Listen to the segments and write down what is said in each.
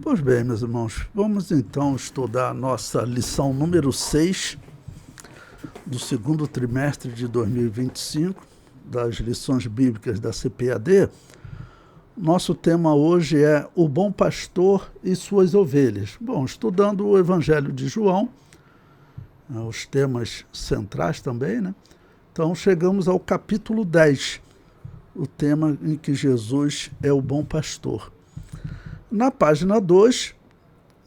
Pois bem, meus irmãos, vamos então estudar a nossa lição número 6 do segundo trimestre de 2025, das lições bíblicas da CPAD. Nosso tema hoje é o bom pastor e suas ovelhas. Bom, estudando o Evangelho de João, os temas centrais também, né? Então chegamos ao capítulo 10, o tema em que Jesus é o bom pastor. Na página 2,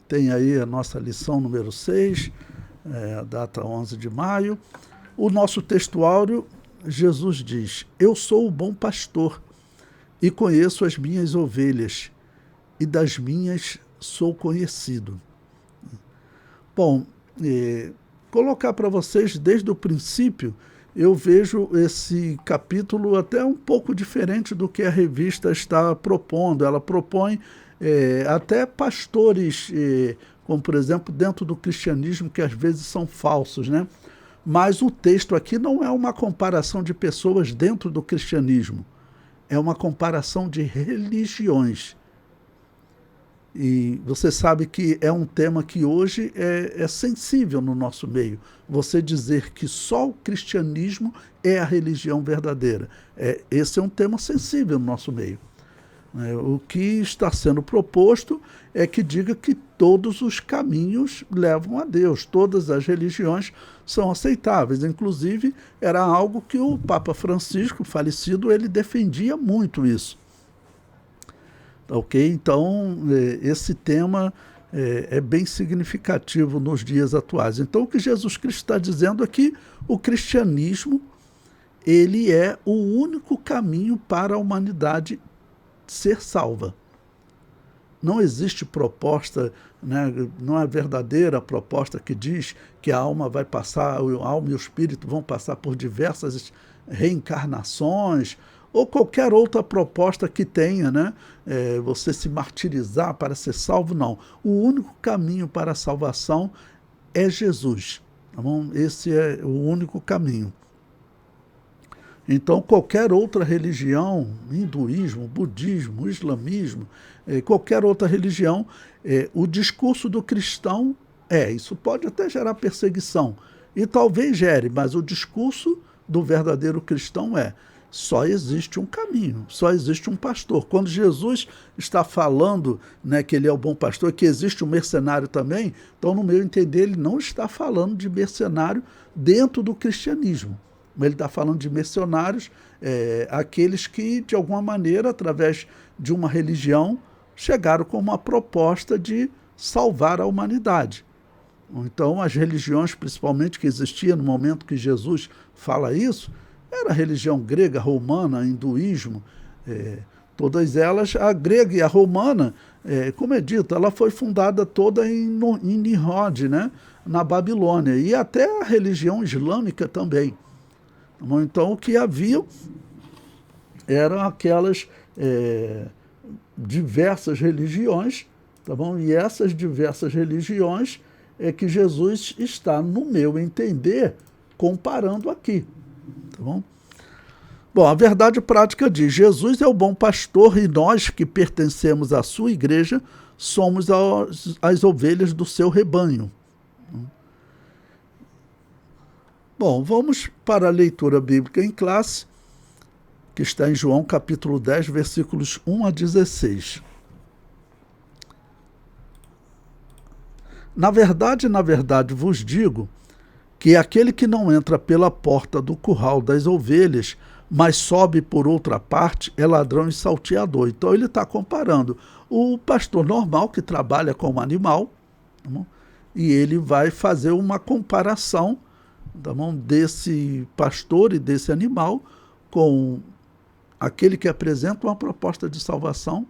tem aí a nossa lição número 6, data 11 de maio. O nosso textuário, Jesus diz: eu sou o bom pastor e conheço as minhas ovelhas, e das minhas sou conhecido. Bom, colocar para vocês desde o princípio, eu vejo esse capítulo até um pouco diferente do que a revista está propondo. Ela propõe até pastores, como por exemplo dentro do cristianismo, que às vezes são falsos, né? Mas o texto aqui não é uma comparação de pessoas dentro do cristianismo, é uma comparação de religiões. E você sabe que é um tema que hoje é sensível no nosso meio. Você dizer que só o cristianismo é a religião verdadeira. Esse é um tema sensível no nosso meio. O que está sendo proposto é que diga que todos os caminhos levam a Deus, todas as religiões são aceitáveis. Inclusive, era algo que o Papa Francisco, falecido, ele defendia muito isso. Ok? Então, esse tema é bem significativo nos dias atuais. Então, o que Jesus Cristo está dizendo é que o cristianismo ele é o único caminho para a humanidade ser salva. Não existe proposta, né, não é verdadeira proposta que diz que a alma vai passar, a alma e o espírito vão passar por diversas reencarnações, ou qualquer outra proposta que tenha, né, você se martirizar para ser salvo, não. O único caminho para a salvação é Jesus. Tá bom? Esse é o único caminho. Então, qualquer outra religião, hinduísmo, budismo, islamismo, qualquer outra religião, o discurso do cristão isso pode até gerar perseguição, e talvez gere, mas o discurso do verdadeiro cristão só existe um caminho, só existe um pastor. Quando Jesus está falando, né, que ele é o bom pastor, que existe um mercenário também, então, no meu entender, ele não está falando de mercenário dentro do cristianismo. Ele está falando de missionários, aqueles que, de alguma maneira, através de uma religião, chegaram com uma proposta de salvar a humanidade. Então, as religiões, principalmente, que existiam no momento que Jesus fala isso, era a religião grega, romana, hinduísmo, todas elas, a grega e a romana, como é dito, ela foi fundada toda em Nimrod, né, na Babilônia, e até a religião islâmica também. Então, o que havia eram aquelas diversas religiões, tá bom? E essas diversas religiões é que Jesus está, no meu entender, comparando aqui. Tá bom? Bom, a verdade prática diz: Jesus é o bom pastor e nós que pertencemos à sua igreja somos as ovelhas do seu rebanho. Bom, vamos para a leitura bíblica em classe, que está em João capítulo 10, versículos 1 a 16. Na verdade vos digo que aquele que não entra pela porta do curral das ovelhas, mas sobe por outra parte, é ladrão e salteador. Então ele está comparando o pastor normal que trabalha com o animal, tá bom? E ele vai fazer uma comparação, tá bom, desse pastor e desse animal com aquele que apresenta uma proposta de salvação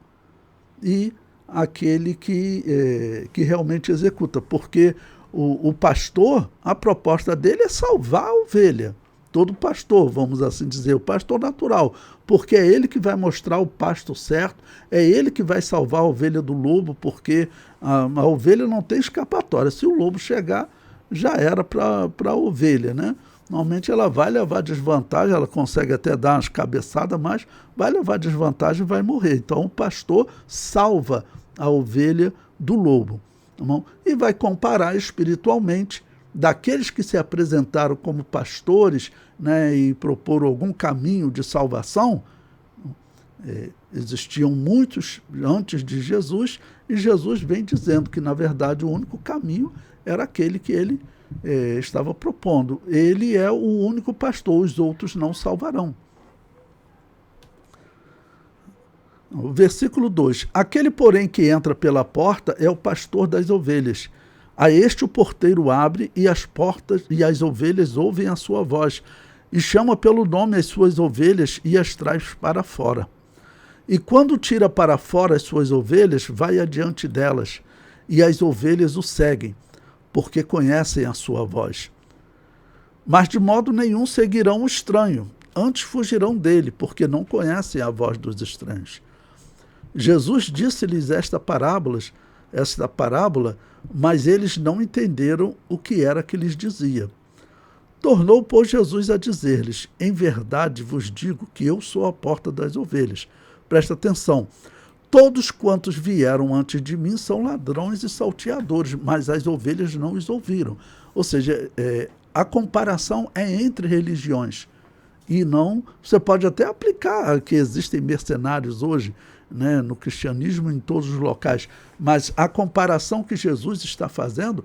e aquele que realmente executa, porque o pastor, a proposta dele é salvar a ovelha, todo pastor, vamos assim dizer, o pastor natural, porque é ele que vai mostrar o pasto certo, é ele que vai salvar a ovelha do lobo, porque a ovelha não tem escapatória, se o lobo chegar, já era para a ovelha, né? Normalmente ela vai levar desvantagem, ela consegue até dar umas cabeçadas, mas vai levar desvantagem e vai morrer. Então o pastor salva a ovelha do lobo. Tá bom? E vai comparar espiritualmente daqueles que se apresentaram como pastores, né, e proporam algum caminho de salvação. Existiam muitos antes de Jesus, e Jesus vem dizendo que, na verdade, o único caminho era aquele que ele estava propondo. Ele é o único pastor, os outros não salvarão. O versículo 2. Aquele, porém, que entra pela porta é o pastor das ovelhas. A este o porteiro abre, e as portas e as ovelhas ouvem a sua voz, e chama pelo nome as suas ovelhas e as traz para fora. E quando tira para fora as suas ovelhas, vai adiante delas, e as ovelhas o seguem, porque conhecem a sua voz. Mas de modo nenhum seguirão o estranho, antes fugirão dele, porque não conhecem a voz dos estranhos. Jesus disse-lhes esta parábola, mas eles não entenderam o que era que lhes dizia. Tornou, pois, Jesus a dizer-lhes: em verdade vos digo que eu sou a porta das ovelhas. Presta atenção. Todos quantos vieram antes de mim são ladrões e salteadores, mas as ovelhas não os ouviram. Ou seja, a comparação é entre religiões. E não, você pode até aplicar que existem mercenários hoje, né, no cristianismo em todos os locais, mas a comparação que Jesus está fazendo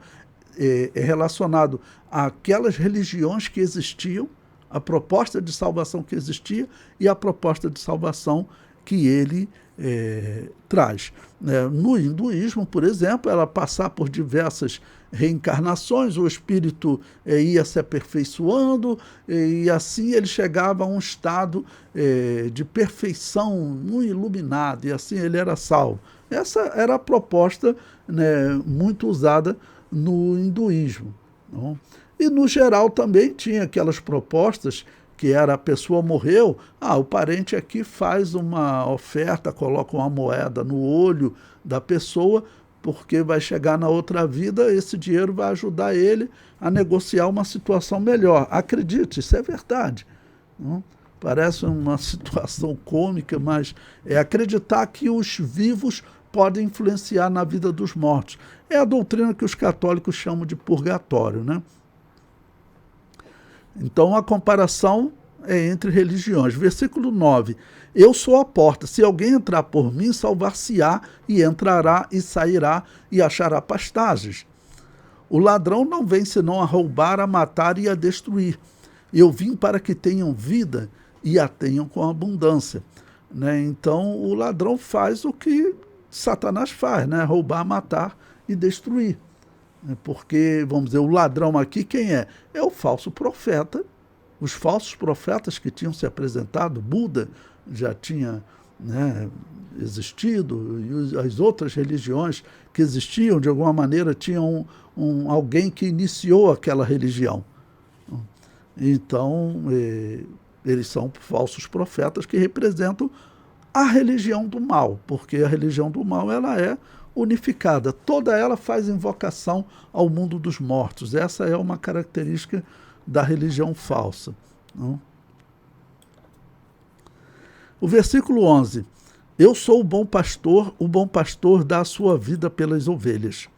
é relacionado àquelas religiões que existiam, a proposta de salvação que existia e a proposta de salvação que ele traz. No hinduísmo, por exemplo, ela passar por diversas reencarnações, o espírito ia se aperfeiçoando, e assim ele chegava a um estado de perfeição, um iluminado, e assim ele era salvo. Essa era a proposta, né, muito usada no hinduísmo. Não? E no geral também tinha aquelas propostas que era a pessoa morreu, o parente aqui faz uma oferta, coloca uma moeda no olho da pessoa, porque vai chegar na outra vida, esse dinheiro vai ajudar ele a negociar uma situação melhor. Acredite, isso é verdade. Não? Parece uma situação cômica, mas é acreditar que os vivos podem influenciar na vida dos mortos. É a doutrina que os católicos chamam de purgatório, né? Então, a comparação é entre religiões. Versículo 9. Eu sou a porta. Se alguém entrar por mim, salvar-se-á, e entrará e sairá e achará pastagens. O ladrão não vem senão a roubar, a matar e a destruir. Eu vim para que tenham vida e a tenham com abundância. Né? Então, o ladrão faz o que Satanás faz, né? Roubar, matar e destruir. Porque, vamos dizer, o ladrão aqui quem é? É o falso profeta. Os falsos profetas que tinham se apresentado, Buda já tinha, né, existido, e as outras religiões que existiam, de alguma maneira, tinham alguém que iniciou aquela religião. Então, eles são falsos profetas que representam a religião do mal, porque a religião do mal ela é unificada. Toda ela faz invocação ao mundo dos mortos. Essa é uma característica da religião falsa. Não? O versículo 11. Eu sou o bom pastor dá a sua vida pelas ovelhas.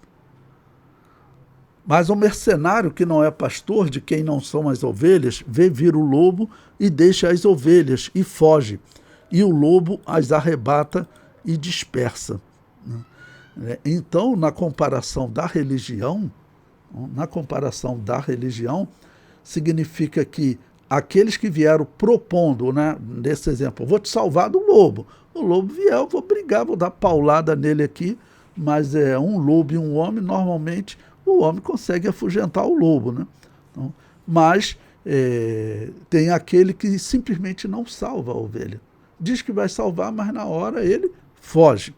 Mas o mercenário que não é pastor, de quem não são as ovelhas, vê vir o lobo e deixa as ovelhas e foge. E o lobo as arrebata e dispersa. Então, na comparação da religião, significa que aqueles que vieram propondo, né, nesse exemplo, vou te salvar do lobo. O lobo vier, eu vou brigar, vou dar paulada nele aqui, mas é um lobo e um homem, normalmente o homem consegue afugentar o lobo. Né? Então, mas tem aquele que simplesmente não salva a ovelha. Diz que vai salvar, mas na hora ele foge.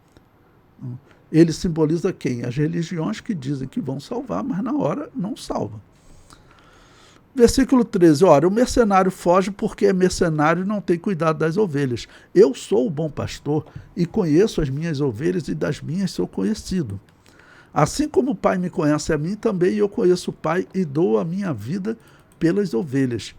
Ele simboliza quem? As religiões que dizem que vão salvar, mas na hora não salvam. Versículo 13. Ora, o mercenário foge porque é mercenário e não tem cuidado das ovelhas. Eu sou o bom pastor e conheço as minhas ovelhas e das minhas sou conhecido. Assim como o Pai me conhece a mim, também eu conheço o Pai e dou a minha vida pelas ovelhas.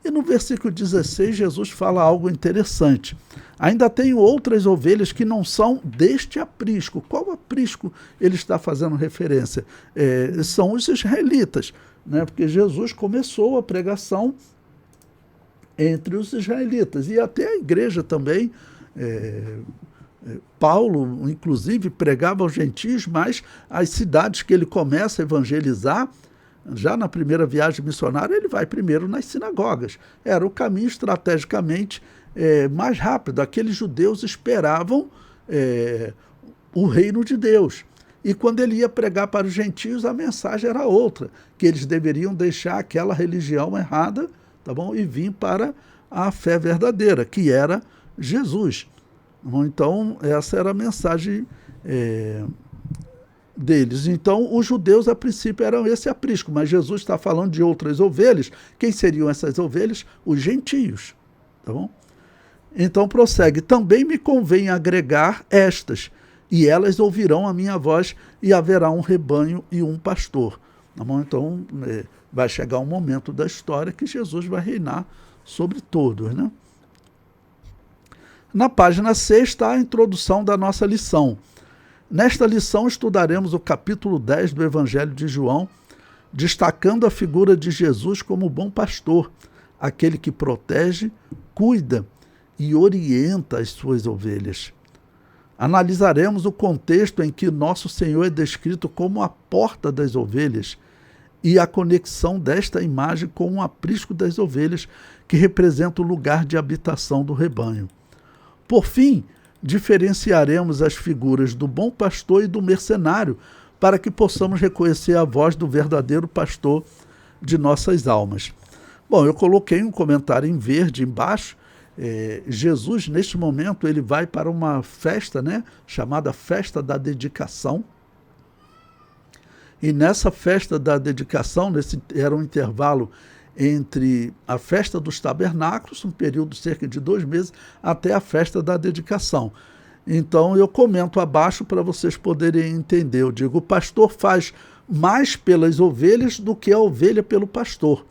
E no versículo 16, Jesus fala algo interessante. Ainda tenho outras ovelhas que não são deste aprisco. Qual aprisco ele está fazendo referência? São os israelitas, né? Porque Jesus começou a pregação entre os israelitas. E até a igreja também, Paulo, inclusive, pregava aos gentios, mas as cidades que ele começa a evangelizar, já na primeira viagem missionária, ele vai primeiro nas sinagogas. Era o caminho estrategicamente mais rápido. Aqueles judeus esperavam o reino de Deus. E quando ele ia pregar para os gentios, a mensagem era outra, que eles deveriam deixar aquela religião errada, tá bom? E vir para a fé verdadeira, que era Jesus. Então, essa era a mensagem deles. Então, os judeus, a princípio, eram esse aprisco, mas Jesus está falando de outras ovelhas. Quem seriam essas ovelhas? Os gentios. Tá bom? Então, prossegue. Também me convém agregar estas, e elas ouvirão a minha voz, e haverá um rebanho e um pastor. Tá bom? Então, vai chegar um momento da história que Jesus vai reinar sobre todos, né? Na página 6 está a introdução da nossa lição. Nesta lição estudaremos o capítulo 10 do Evangelho de João, destacando a figura de Jesus como bom pastor, aquele que protege, cuida e orienta as suas ovelhas. Analisaremos o contexto em que nosso Senhor é descrito como a porta das ovelhas e a conexão desta imagem com o aprisco das ovelhas, que representa o lugar de habitação do rebanho. Por fim, diferenciaremos as figuras do bom pastor e do mercenário, para que possamos reconhecer a voz do verdadeiro pastor de nossas almas. Bom, eu coloquei um comentário em verde embaixo. Jesus, neste momento, ele vai para uma festa, né, chamada Festa da Dedicação. E nessa Festa da Dedicação, era um intervalo entre a Festa dos Tabernáculos, um período de cerca de 2 meses, até a Festa da Dedicação. Então, eu comento abaixo para vocês poderem entender. Eu digo, o pastor faz mais pelas ovelhas do que a ovelha pelo pastor.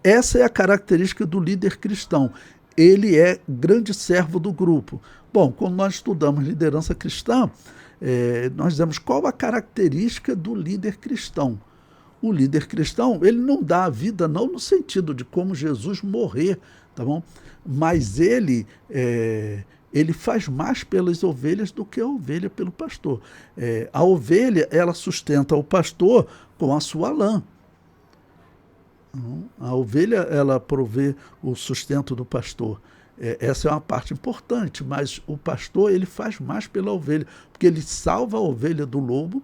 Essa é a característica do líder cristão. Ele é grande servo do grupo. Bom, quando nós estudamos liderança cristã, nós dizemos qual a característica do líder cristão. O líder cristão, ele não dá a vida, não no sentido de como Jesus morrer, tá bom? Mas ele faz mais pelas ovelhas do que a ovelha pelo pastor. A ovelha, ela sustenta o pastor com a sua lã. A ovelha, ela provê o sustento do pastor. Essa é uma parte importante, mas o pastor, ele faz mais pela ovelha, porque ele salva a ovelha do lobo,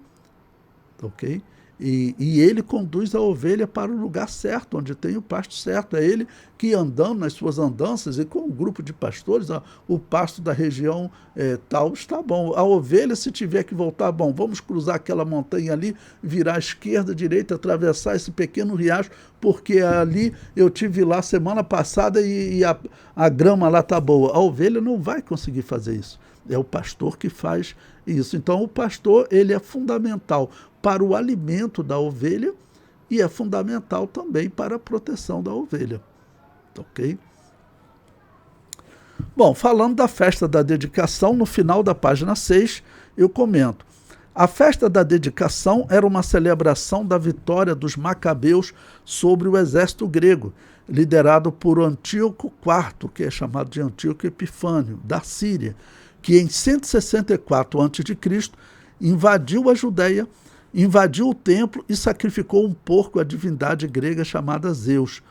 ok? E ele conduz a ovelha para o lugar certo, onde tem o pasto certo. É ele que, andando nas suas andanças, e com um grupo de pastores, o pasto da região tal está bom. A ovelha, se tiver que voltar, bom, vamos cruzar aquela montanha ali, virar à esquerda, direita, atravessar esse pequeno riacho, porque ali eu tive lá semana passada e a grama lá está boa. A ovelha não vai conseguir fazer isso. É o pastor que faz isso. Então, o pastor, ele é fundamental para o alimento da ovelha e é fundamental também para a proteção da ovelha. Ok? Bom, falando da festa da dedicação, no final da página 6, eu comento. A festa da dedicação era uma celebração da vitória dos macabeus sobre o exército grego, liderado por Antíoco IV, que é chamado de Antíoco Epifânio, da Síria, que em 164 a.C. invadiu a Judéia, invadiu o templo e sacrificou um porco à divindade grega chamada Zeus.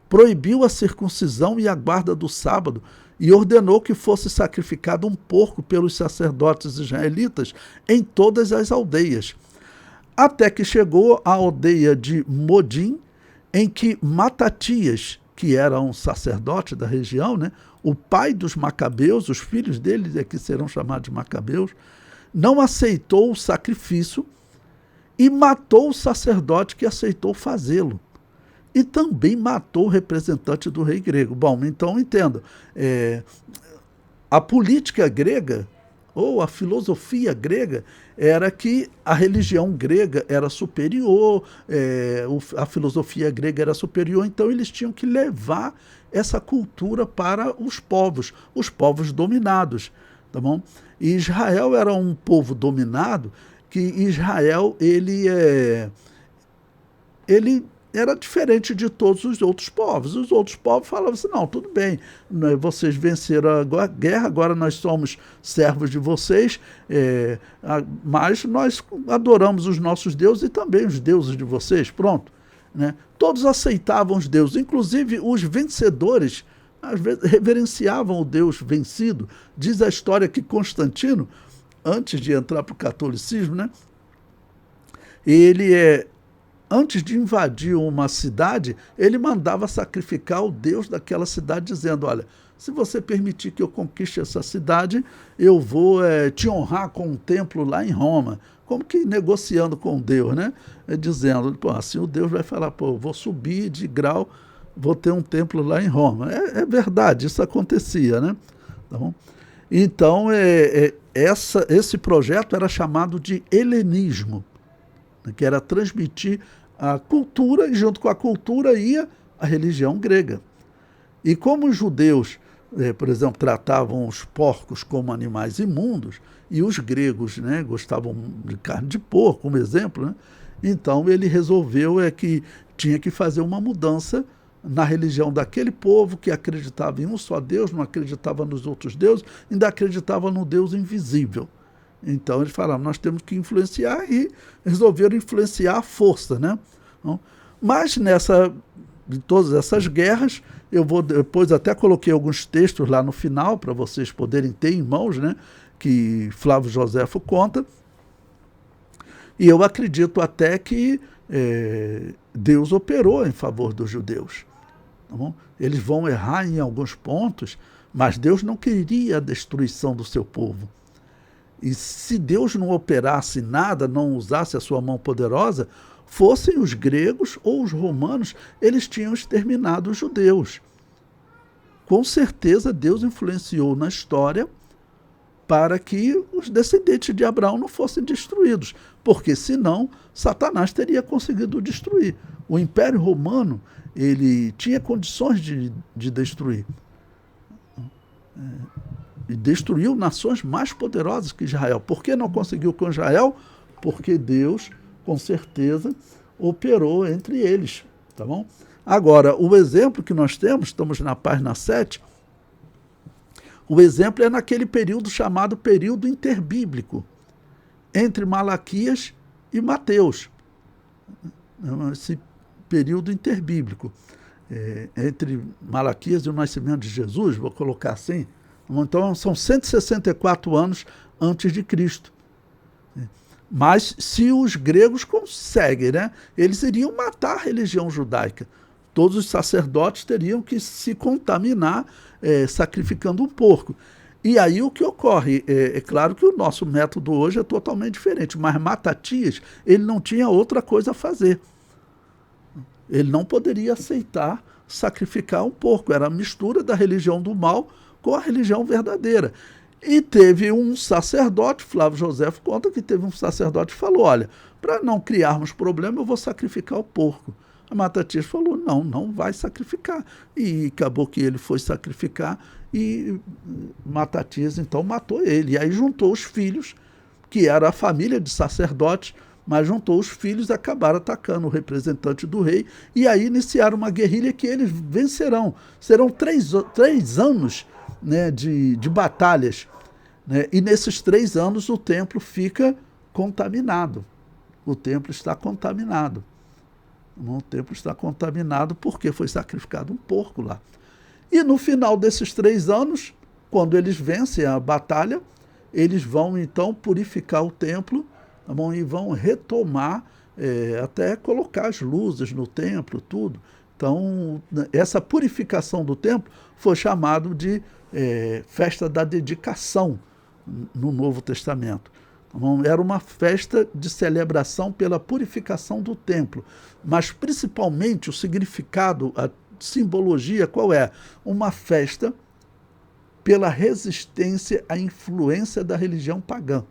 Proibiu a circuncisão e a guarda do sábado e ordenou que fosse sacrificado um porco pelos sacerdotes israelitas em todas as aldeias. Até que chegou à aldeia de Modim, em que Matatias, que era um sacerdote da região, né, o pai dos macabeus, os filhos deles é que serão chamados de macabeus, não aceitou o sacrifício e matou o sacerdote que aceitou fazê-lo. E também matou o representante do rei grego. Bom, então entenda, a política grega, ou a filosofia grega, era que a religião grega era superior, a filosofia grega era superior, então eles tinham que levar essa cultura para os povos dominados, tá bom? E Israel era um povo dominado, que Israel, ele era diferente de todos os outros povos. Os outros povos falavam assim, não, tudo bem, vocês venceram a guerra, agora nós somos servos de vocês, mas nós adoramos os nossos deuses e também os deuses de vocês, pronto. Né? Todos aceitavam os deuses, inclusive os vencedores, às vezes reverenciavam o Deus vencido. Diz a história que Constantino, antes de entrar para o catolicismo, né, antes de invadir uma cidade, ele mandava sacrificar o Deus daquela cidade, dizendo, olha, se você permitir que eu conquiste essa cidade, eu vou te honrar com um templo lá em Roma. Como que negociando com Deus, né? Dizendo, pô, assim o Deus vai falar, pô, eu vou subir de grau, vou ter um templo lá em Roma. É verdade, isso acontecia, né? Tá bom? Então, esse projeto era chamado de helenismo, que era transmitir a cultura, e junto com a cultura ia a religião grega. E como os judeus, por exemplo, tratavam os porcos como animais imundos, e os gregos, né, gostavam de carne de porco, como exemplo, né? Então ele resolveu que tinha que fazer uma mudança na religião daquele povo que acreditava em um só Deus, não acreditava nos outros deuses, ainda acreditava no Deus invisível. Então eles falaram, nós temos que influenciar, e resolveram influenciar à força, né? Mas de todas essas guerras, depois até coloquei alguns textos lá no final para vocês poderem ter em mãos, né? Que Flávio Joséfo conta. E eu acredito até que Deus operou em favor dos judeus. Tá bom? Eles vão errar em alguns pontos, mas Deus não queria a destruição do seu povo. E se Deus não operasse nada, não usasse a sua mão poderosa, fossem os gregos ou os romanos, eles tinham exterminado os judeus. Com certeza Deus influenciou na história para que os descendentes de Abraão não fossem destruídos, porque senão Satanás teria conseguido destruir. O Império Romano, ele tinha condições de destruir. E destruiu nações mais poderosas que Israel. Por que não conseguiu com Israel? Porque Deus, com certeza, operou entre eles. Tá bom? Agora, o exemplo que nós temos, estamos na página 7, o exemplo é naquele período chamado período interbíblico, entre Malaquias e Mateus. Esse período interbíblico, entre Malaquias e o nascimento de Jesus, vou colocar assim. Então, são 164 anos antes de Cristo. Mas, se os gregos conseguem, né, eles iriam matar a religião judaica. Todos os sacerdotes teriam que se contaminar sacrificando um porco. E aí o que ocorre? É claro que o nosso método hoje é totalmente diferente, mas Matatias, ele não tinha outra coisa a fazer. Ele não poderia aceitar sacrificar um porco. Era a mistura da religião do mal com a religião verdadeira. E teve um sacerdote, Flávio Joséfo conta que teve um sacerdote que falou, olha, para não criarmos problema, eu vou sacrificar o porco. A Matatias falou, não vai sacrificar. E acabou que ele foi sacrificar e Matatias então matou ele. E aí juntou os filhos, que era a família de sacerdotes, mas juntou os filhos e acabaram atacando o representante do rei. E aí iniciaram uma guerrilha que eles vencerão. Serão 3 anos, né, de batalhas. Né? E nesses 3 anos o templo fica contaminado. O templo está contaminado. O templo está contaminado porque foi sacrificado um porco lá. E no final desses 3 anos, quando eles vencem a batalha, eles vão então purificar o templo, tá bom? E vão retomar, até colocar as luzes no templo, tudo. Então, essa purificação do templo foi chamado de festa da dedicação no Novo Testamento. Era uma festa de celebração pela purificação do templo, mas principalmente o significado, a simbologia, qual é? Uma festa pela resistência à influência da religião pagã.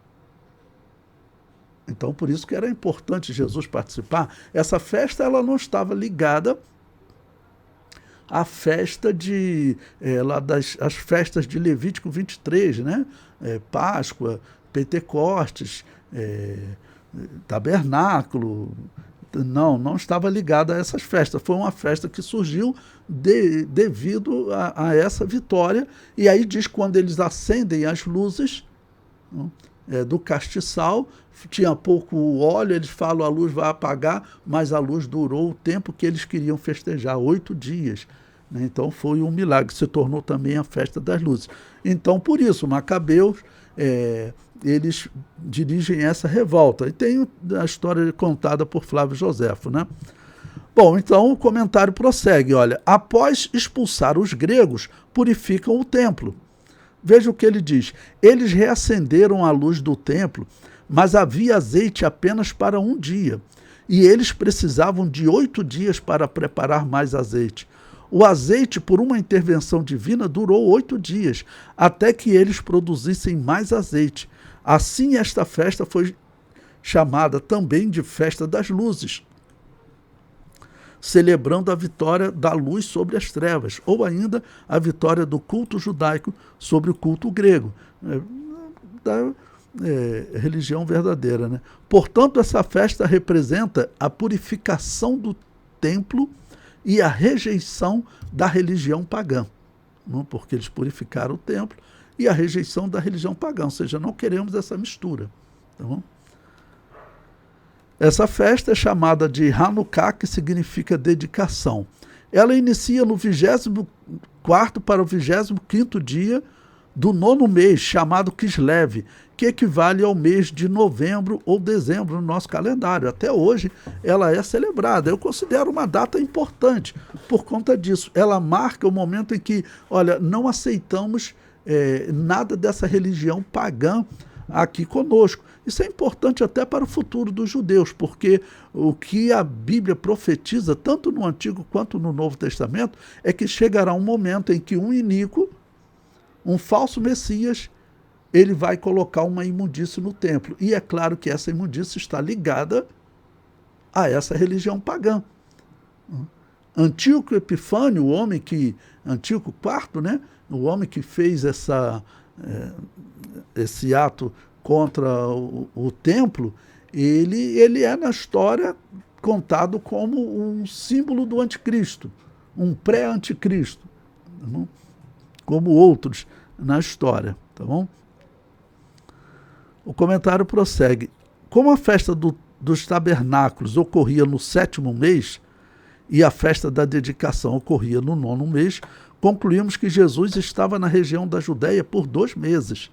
Então, por isso que era importante Jesus participar. Essa festa ela não estava ligada à festa as festas de Levítico 23, né? Páscoa, Pentecostes, Tabernáculo. Não estava ligada a essas festas. Foi uma festa que surgiu devido a essa vitória. E aí diz que quando eles acendem as luzes do castiçal, tinha pouco óleo, eles falam a luz vai apagar, mas a luz durou o tempo que eles queriam festejar, 8 dias. Né? Então foi um milagre, se tornou também a festa das luzes. Então, por isso, Macabeus, eles dirigem essa revolta. E tem a história contada por Flávio Joséfo, né? Bom, então o comentário prossegue, olha, após expulsar os gregos, purificam o templo. Veja o que ele diz, eles reacenderam a luz do templo, mas havia azeite apenas para um dia, e eles precisavam de 8 dias para preparar mais azeite. O azeite, por uma intervenção divina, durou 8 dias, até que eles produzissem mais azeite. Assim, esta festa foi chamada também de Festa das Luzes, celebrando a vitória da luz sobre as trevas, ou ainda a vitória do culto judaico sobre o culto grego, da religião verdadeira, né? Portanto, essa festa representa a purificação do templo e a rejeição da religião pagã, não? Porque eles purificaram o templo e a rejeição da religião pagã, ou seja, não queremos essa mistura. Tá bom? Essa festa é chamada de Hanukkah, que significa dedicação. Ela inicia no 24º para o 25º dia do 9º mês, chamado Kislev, que equivale ao mês de novembro ou dezembro no nosso calendário. Até hoje ela é celebrada. Eu considero uma data importante por conta disso. Ela marca o momento em que, olha, não aceitamos nada dessa religião pagã aqui conosco. Isso é importante até para o futuro dos judeus, porque o que a Bíblia profetiza, tanto no Antigo quanto no Novo Testamento, é que chegará um momento em que um iníquo, um falso Messias, ele vai colocar uma imundície no templo. E é claro que essa imundície está ligada a essa religião pagã. Antíoco Epifânio, Antíoco IV, né, o homem que fez esse ato contra o templo, ele é na história contado como um símbolo do anticristo, um pré-anticristo, tá bom? Como outros na história. Tá bom? O comentário prossegue. Como a festa dos tabernáculos ocorria no 7º mês e a festa da dedicação ocorria no 9º mês, concluímos que Jesus estava na região da Judéia por 2 meses.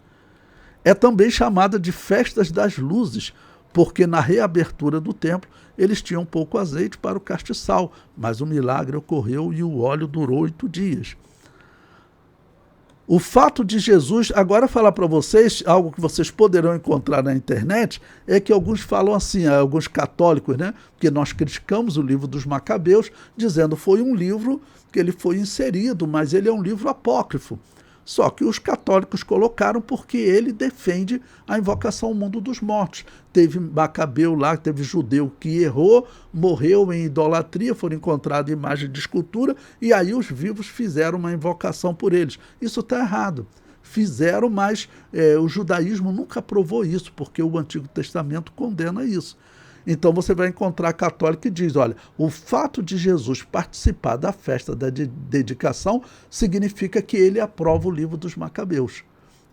É também chamada de Festas das Luzes, porque na reabertura do templo eles tinham pouco azeite para o castiçal, mas o milagre ocorreu e o óleo durou 8 dias. O fato de Jesus, agora falar para vocês, algo que vocês poderão encontrar na internet, é que alguns falam assim, alguns católicos, né? Porque nós criticamos o livro dos Macabeus, dizendo que foi um livro que ele foi inserido, mas ele é um livro apócrifo. Só que os católicos colocaram porque ele defende a invocação ao mundo dos mortos. Teve Macabeu lá, teve judeu que errou, morreu em idolatria, foram encontradas imagens de escultura, e aí os vivos fizeram uma invocação por eles. Isso está errado. Fizeram, mas o judaísmo nunca aprovou isso, porque o Antigo Testamento condena isso. Então você vai encontrar católico que diz, olha, o fato de Jesus participar da festa da dedicação significa que ele aprova o livro dos Macabeus.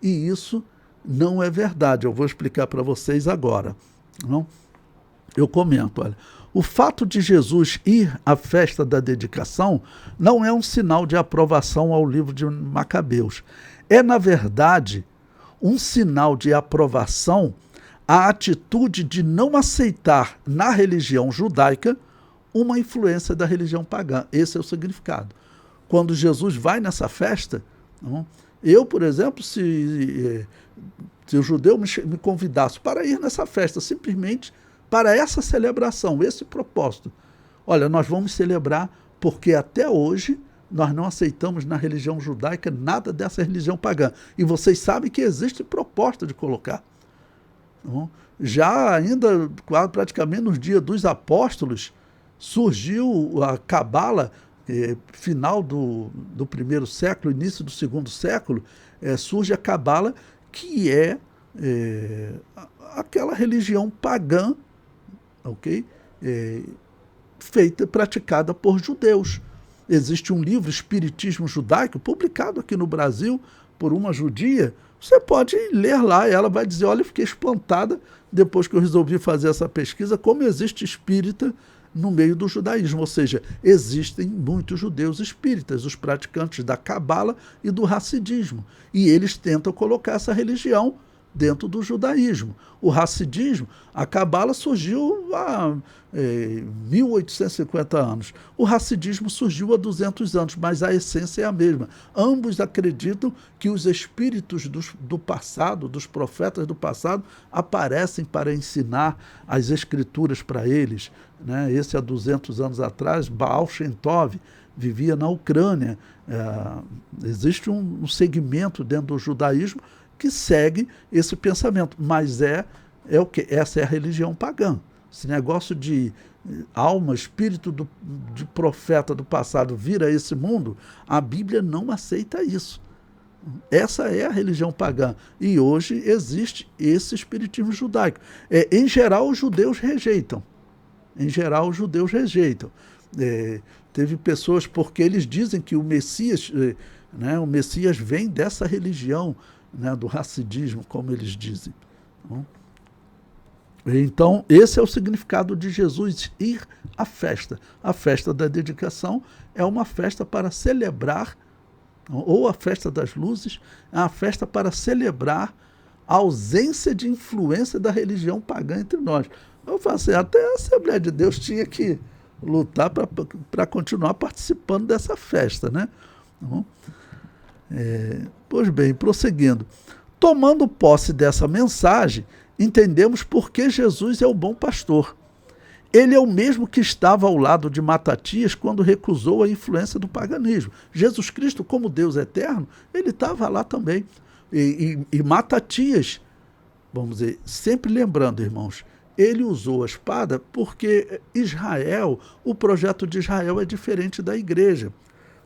E isso não é verdade. Eu vou explicar para vocês agora. Não? Eu comento, olha, o fato de Jesus ir à festa da dedicação não é um sinal de aprovação ao livro de Macabeus. É, na verdade, um sinal de aprovação a atitude de não aceitar na religião judaica uma influência da religião pagã. Esse é o significado. Quando Jesus vai nessa festa, eu, por exemplo, se o judeu me convidasse para ir nessa festa, simplesmente para essa celebração, esse propósito, olha, nós vamos celebrar porque até hoje Nós não aceitamos na religião judaica nada dessa religião pagã. E vocês sabem que existe proposta de colocar. Já ainda, praticamente nos dias dos apóstolos, surgiu a Cabala, final do primeiro século, início do segundo século, surge a Cabala, que é aquela religião pagã, ok? Praticada por judeus. Existe um livro, Espiritismo Judaico, publicado aqui no Brasil por uma judia. Você pode ler lá, ela vai dizer, olha, eu fiquei espantada depois que eu resolvi fazer essa pesquisa, como existe espírita no meio do judaísmo, ou seja, existem muitos judeus espíritas, os praticantes da Cabala e do Hassidismo, e eles tentam colocar essa religião dentro do judaísmo. O Hassidismo, a Cabala surgiu há 1850 anos. O Hassidismo surgiu há 200 anos, mas a essência é a mesma. Ambos acreditam que os espíritos do passado, dos profetas do passado, aparecem para ensinar as escrituras para eles. Né? Esse há 200 anos atrás, Baal Shem Tov, vivia na Ucrânia. Existe um segmento dentro do judaísmo que segue esse pensamento, mas o que? Essa é a religião pagã. Esse negócio de alma, espírito de profeta do passado vir a esse mundo, a Bíblia não aceita isso. Essa é a religião pagã. E hoje existe esse espiritismo judaico. Em geral, os judeus rejeitam. Teve pessoas, porque eles dizem que o Messias vem dessa religião, né, do Hassidismo, como eles dizem. Então, esse é o significado de Jesus ir à festa. A festa da dedicação é uma festa para celebrar, ou a festa das luzes, é uma festa para celebrar a ausência de influência da religião pagã entre nós. Eu falo assim, até a Assembleia de Deus tinha que lutar para continuar participando dessa festa, né? Pois bem, prosseguindo. Tomando posse dessa mensagem, entendemos por que Jesus é o bom pastor. Ele é o mesmo que estava ao lado de Matatias quando recusou a influência do paganismo. Jesus Cristo, como Deus eterno, ele estava lá também. E Matatias, vamos dizer, sempre lembrando, irmãos, ele usou a espada porque Israel, o projeto de Israel é diferente da igreja.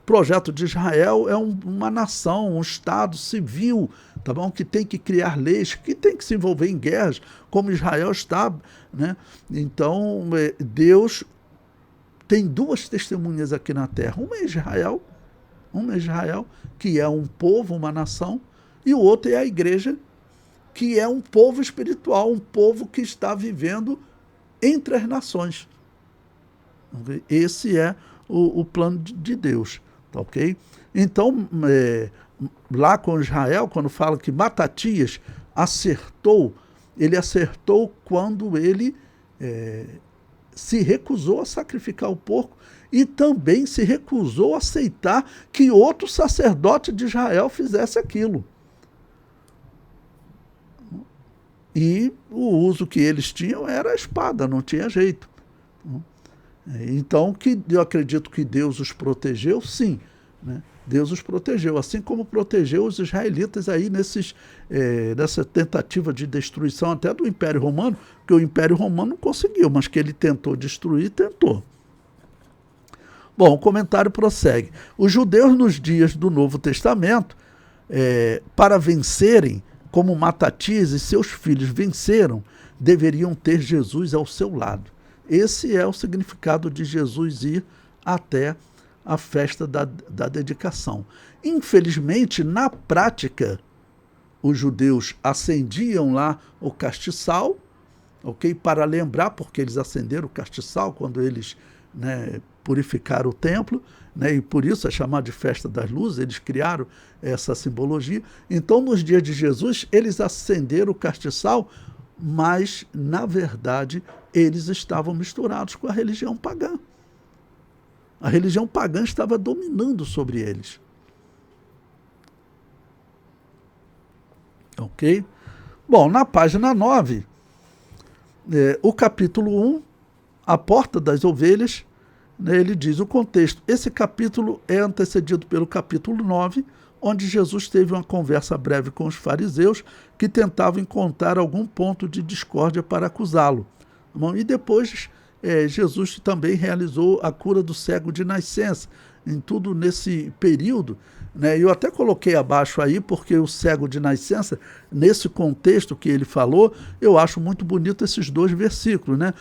O projeto de Israel é uma nação, um Estado civil, tá bom? Que tem que criar leis, que tem que se envolver em guerras, como Israel está. Né? Então, Deus tem duas testemunhas aqui na terra. Uma é Israel, que é um povo, uma nação, e o outro é a igreja, que é um povo espiritual, um povo que está vivendo entre as nações. Esse é o plano de Deus. Tá, ok? Então, lá com Israel, quando fala que Matatias acertou, ele acertou quando ele se recusou a sacrificar o porco e também se recusou a aceitar que outro sacerdote de Israel fizesse aquilo. E o uso que eles tinham era a espada, não tinha jeito. Então, eu acredito que Deus os protegeu, sim. Né? Deus os protegeu, assim como protegeu os israelitas aí nessa tentativa de destruição até do Império Romano, porque o Império Romano não conseguiu, mas que ele tentou destruir, tentou. Bom, o comentário prossegue. Os judeus nos dias do Novo Testamento, para vencerem, como Matatias e seus filhos venceram, deveriam ter Jesus ao seu lado. Esse é o significado de Jesus ir até a festa da dedicação. Infelizmente, na prática, os judeus acendiam lá o castiçal, ok? Para lembrar, porque eles acenderam o castiçal quando eles purificaram o templo, né? E por isso é chamado de festa das luzes, eles criaram essa simbologia. Então, nos dias de Jesus, eles acenderam o castiçal, mas, na verdade, eles estavam misturados com a religião pagã. A religião pagã estava dominando sobre eles. Ok? Bom, na página 9, o capítulo 1, a porta das ovelhas, Ele diz o contexto. Esse capítulo é antecedido pelo capítulo 9, onde Jesus teve uma conversa breve com os fariseus que tentavam encontrar algum ponto de discórdia para acusá-lo. E depois Jesus também realizou a cura do cego de nascença. Em tudo nesse período, né? Eu até coloquei abaixo aí, porque o cego de nascença, nesse contexto que ele falou, eu acho muito bonito esses dois versículos, né?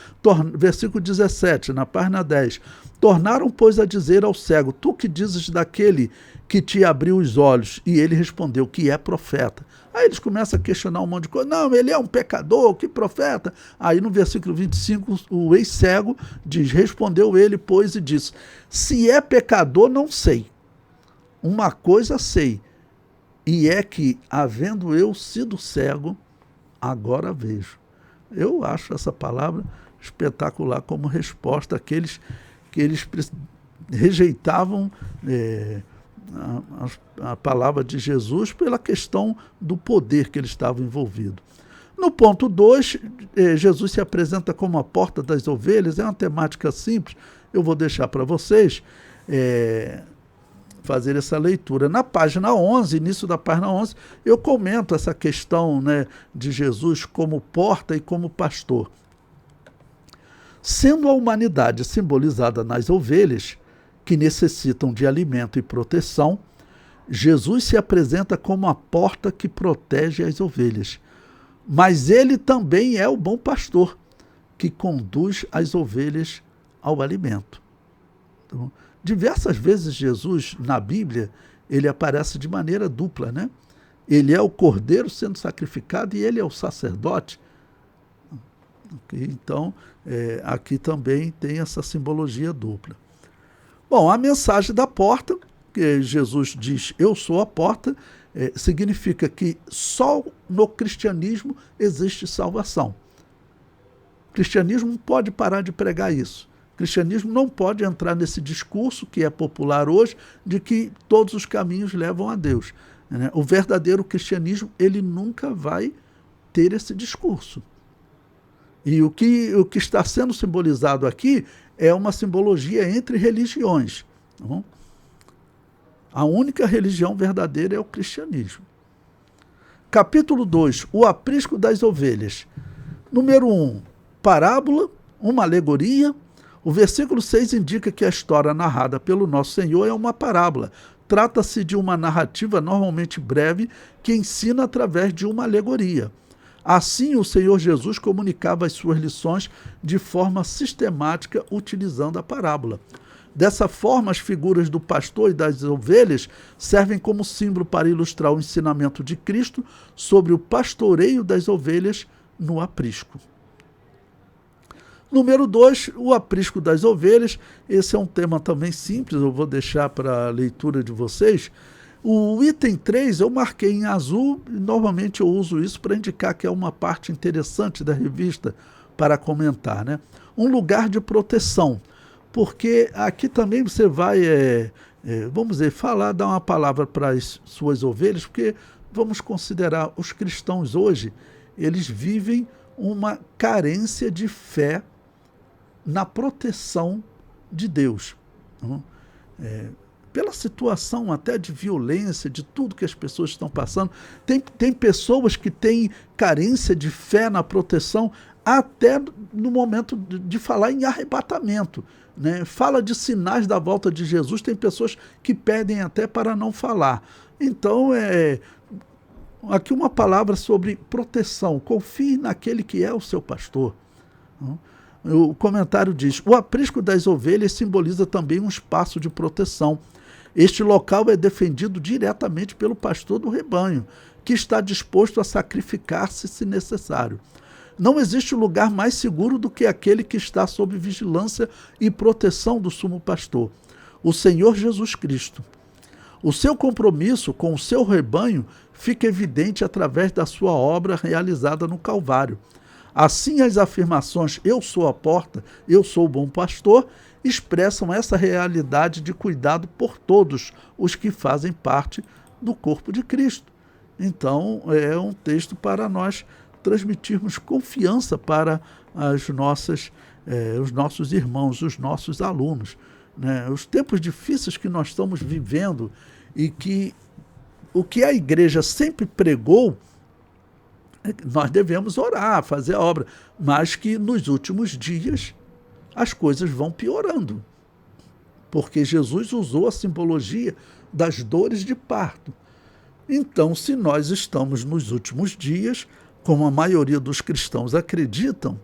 Versículo 17, na página 10. Tornaram, pois, a dizer ao cego: tu que dizes daquele que te abriu os olhos? E ele respondeu que é profeta. Aí eles começam a questionar um monte de coisa. Não, ele é um pecador, que profeta? Aí no versículo 25, o ex-cego diz: respondeu ele, pois, e disse: se é pecador, não sei. Uma coisa sei, e é que, havendo eu sido cego, agora vejo. Eu acho essa palavra espetacular como resposta àqueles que eles rejeitavam a palavra de Jesus pela questão do poder que ele estava envolvido. No ponto 2, Jesus se apresenta como a porta das ovelhas. É uma temática simples, eu vou deixar para vocês fazer essa leitura. Na página 11, início da página 11, eu comento essa questão, né, de Jesus como porta e como pastor. Sendo a humanidade simbolizada nas ovelhas, que necessitam de alimento e proteção, Jesus se apresenta como a porta que protege as ovelhas. Mas ele também é o bom pastor, que conduz as ovelhas ao alimento. Então, diversas vezes Jesus, na Bíblia, ele aparece de maneira dupla, né? Ele é o cordeiro sendo sacrificado e ele é o sacerdote. Então, aqui também tem essa simbologia dupla. Bom, a mensagem da porta, que Jesus diz, eu sou a porta, significa que só no cristianismo existe salvação. O cristianismo não pode parar de pregar isso. O cristianismo não pode entrar nesse discurso que é popular hoje de que todos os caminhos levam a Deus, né? O verdadeiro cristianismo, ele nunca vai ter esse discurso. E o que está sendo simbolizado aqui é uma simbologia entre religiões. Tá bom? A única religião verdadeira é o cristianismo. Capítulo 2, o aprisco das ovelhas. Número 1, parábola, uma alegoria. O versículo 6 indica que a história narrada pelo nosso Senhor é uma parábola. Trata-se de uma narrativa normalmente breve que ensina através de uma alegoria. Assim, o Senhor Jesus comunicava as suas lições de forma sistemática, utilizando a parábola. Dessa forma, as figuras do pastor e das ovelhas servem como símbolo para ilustrar o ensinamento de Cristo sobre o pastoreio das ovelhas no aprisco. Número 2, o aprisco das ovelhas. Esse é um tema também simples, eu vou deixar para a leitura de vocês. O item 3 eu marquei em azul, e normalmente eu uso isso para indicar que é uma parte interessante da revista para comentar, né? Um lugar de proteção, porque aqui também você vai, vamos dizer, dar uma palavra para as suas ovelhas, porque vamos considerar os cristãos hoje, eles vivem uma carência de fé na proteção de Deus. Pela situação até de violência, de tudo que as pessoas estão passando, tem pessoas que têm carência de fé na proteção até no momento de falar em arrebatamento, né? Fala de sinais da volta de Jesus, tem pessoas que pedem até para não falar. Então, aqui uma palavra sobre proteção. Confie naquele que é o seu pastor. O comentário diz: o aprisco das ovelhas simboliza também um espaço de proteção. Este local é defendido diretamente pelo pastor do rebanho, que está disposto a sacrificar-se se necessário. Não existe lugar mais seguro do que aquele que está sob vigilância e proteção do sumo pastor, o Senhor Jesus Cristo. O seu compromisso com o seu rebanho fica evidente através da sua obra realizada no Calvário. Assim, as afirmações "eu sou a porta, eu sou o bom pastor" expressam essa realidade de cuidado por todos os que fazem parte do corpo de Cristo. Então, é um texto para nós transmitirmos confiança para as nossas os nossos irmãos, os nossos alunos, né? Os tempos difíceis que nós estamos vivendo e que o que a igreja sempre pregou, nós devemos orar, fazer a obra, mas que nos últimos dias as coisas vão piorando, porque Jesus usou a simbologia das dores de parto. Então, se nós estamos nos últimos dias, como a maioria dos cristãos acreditam,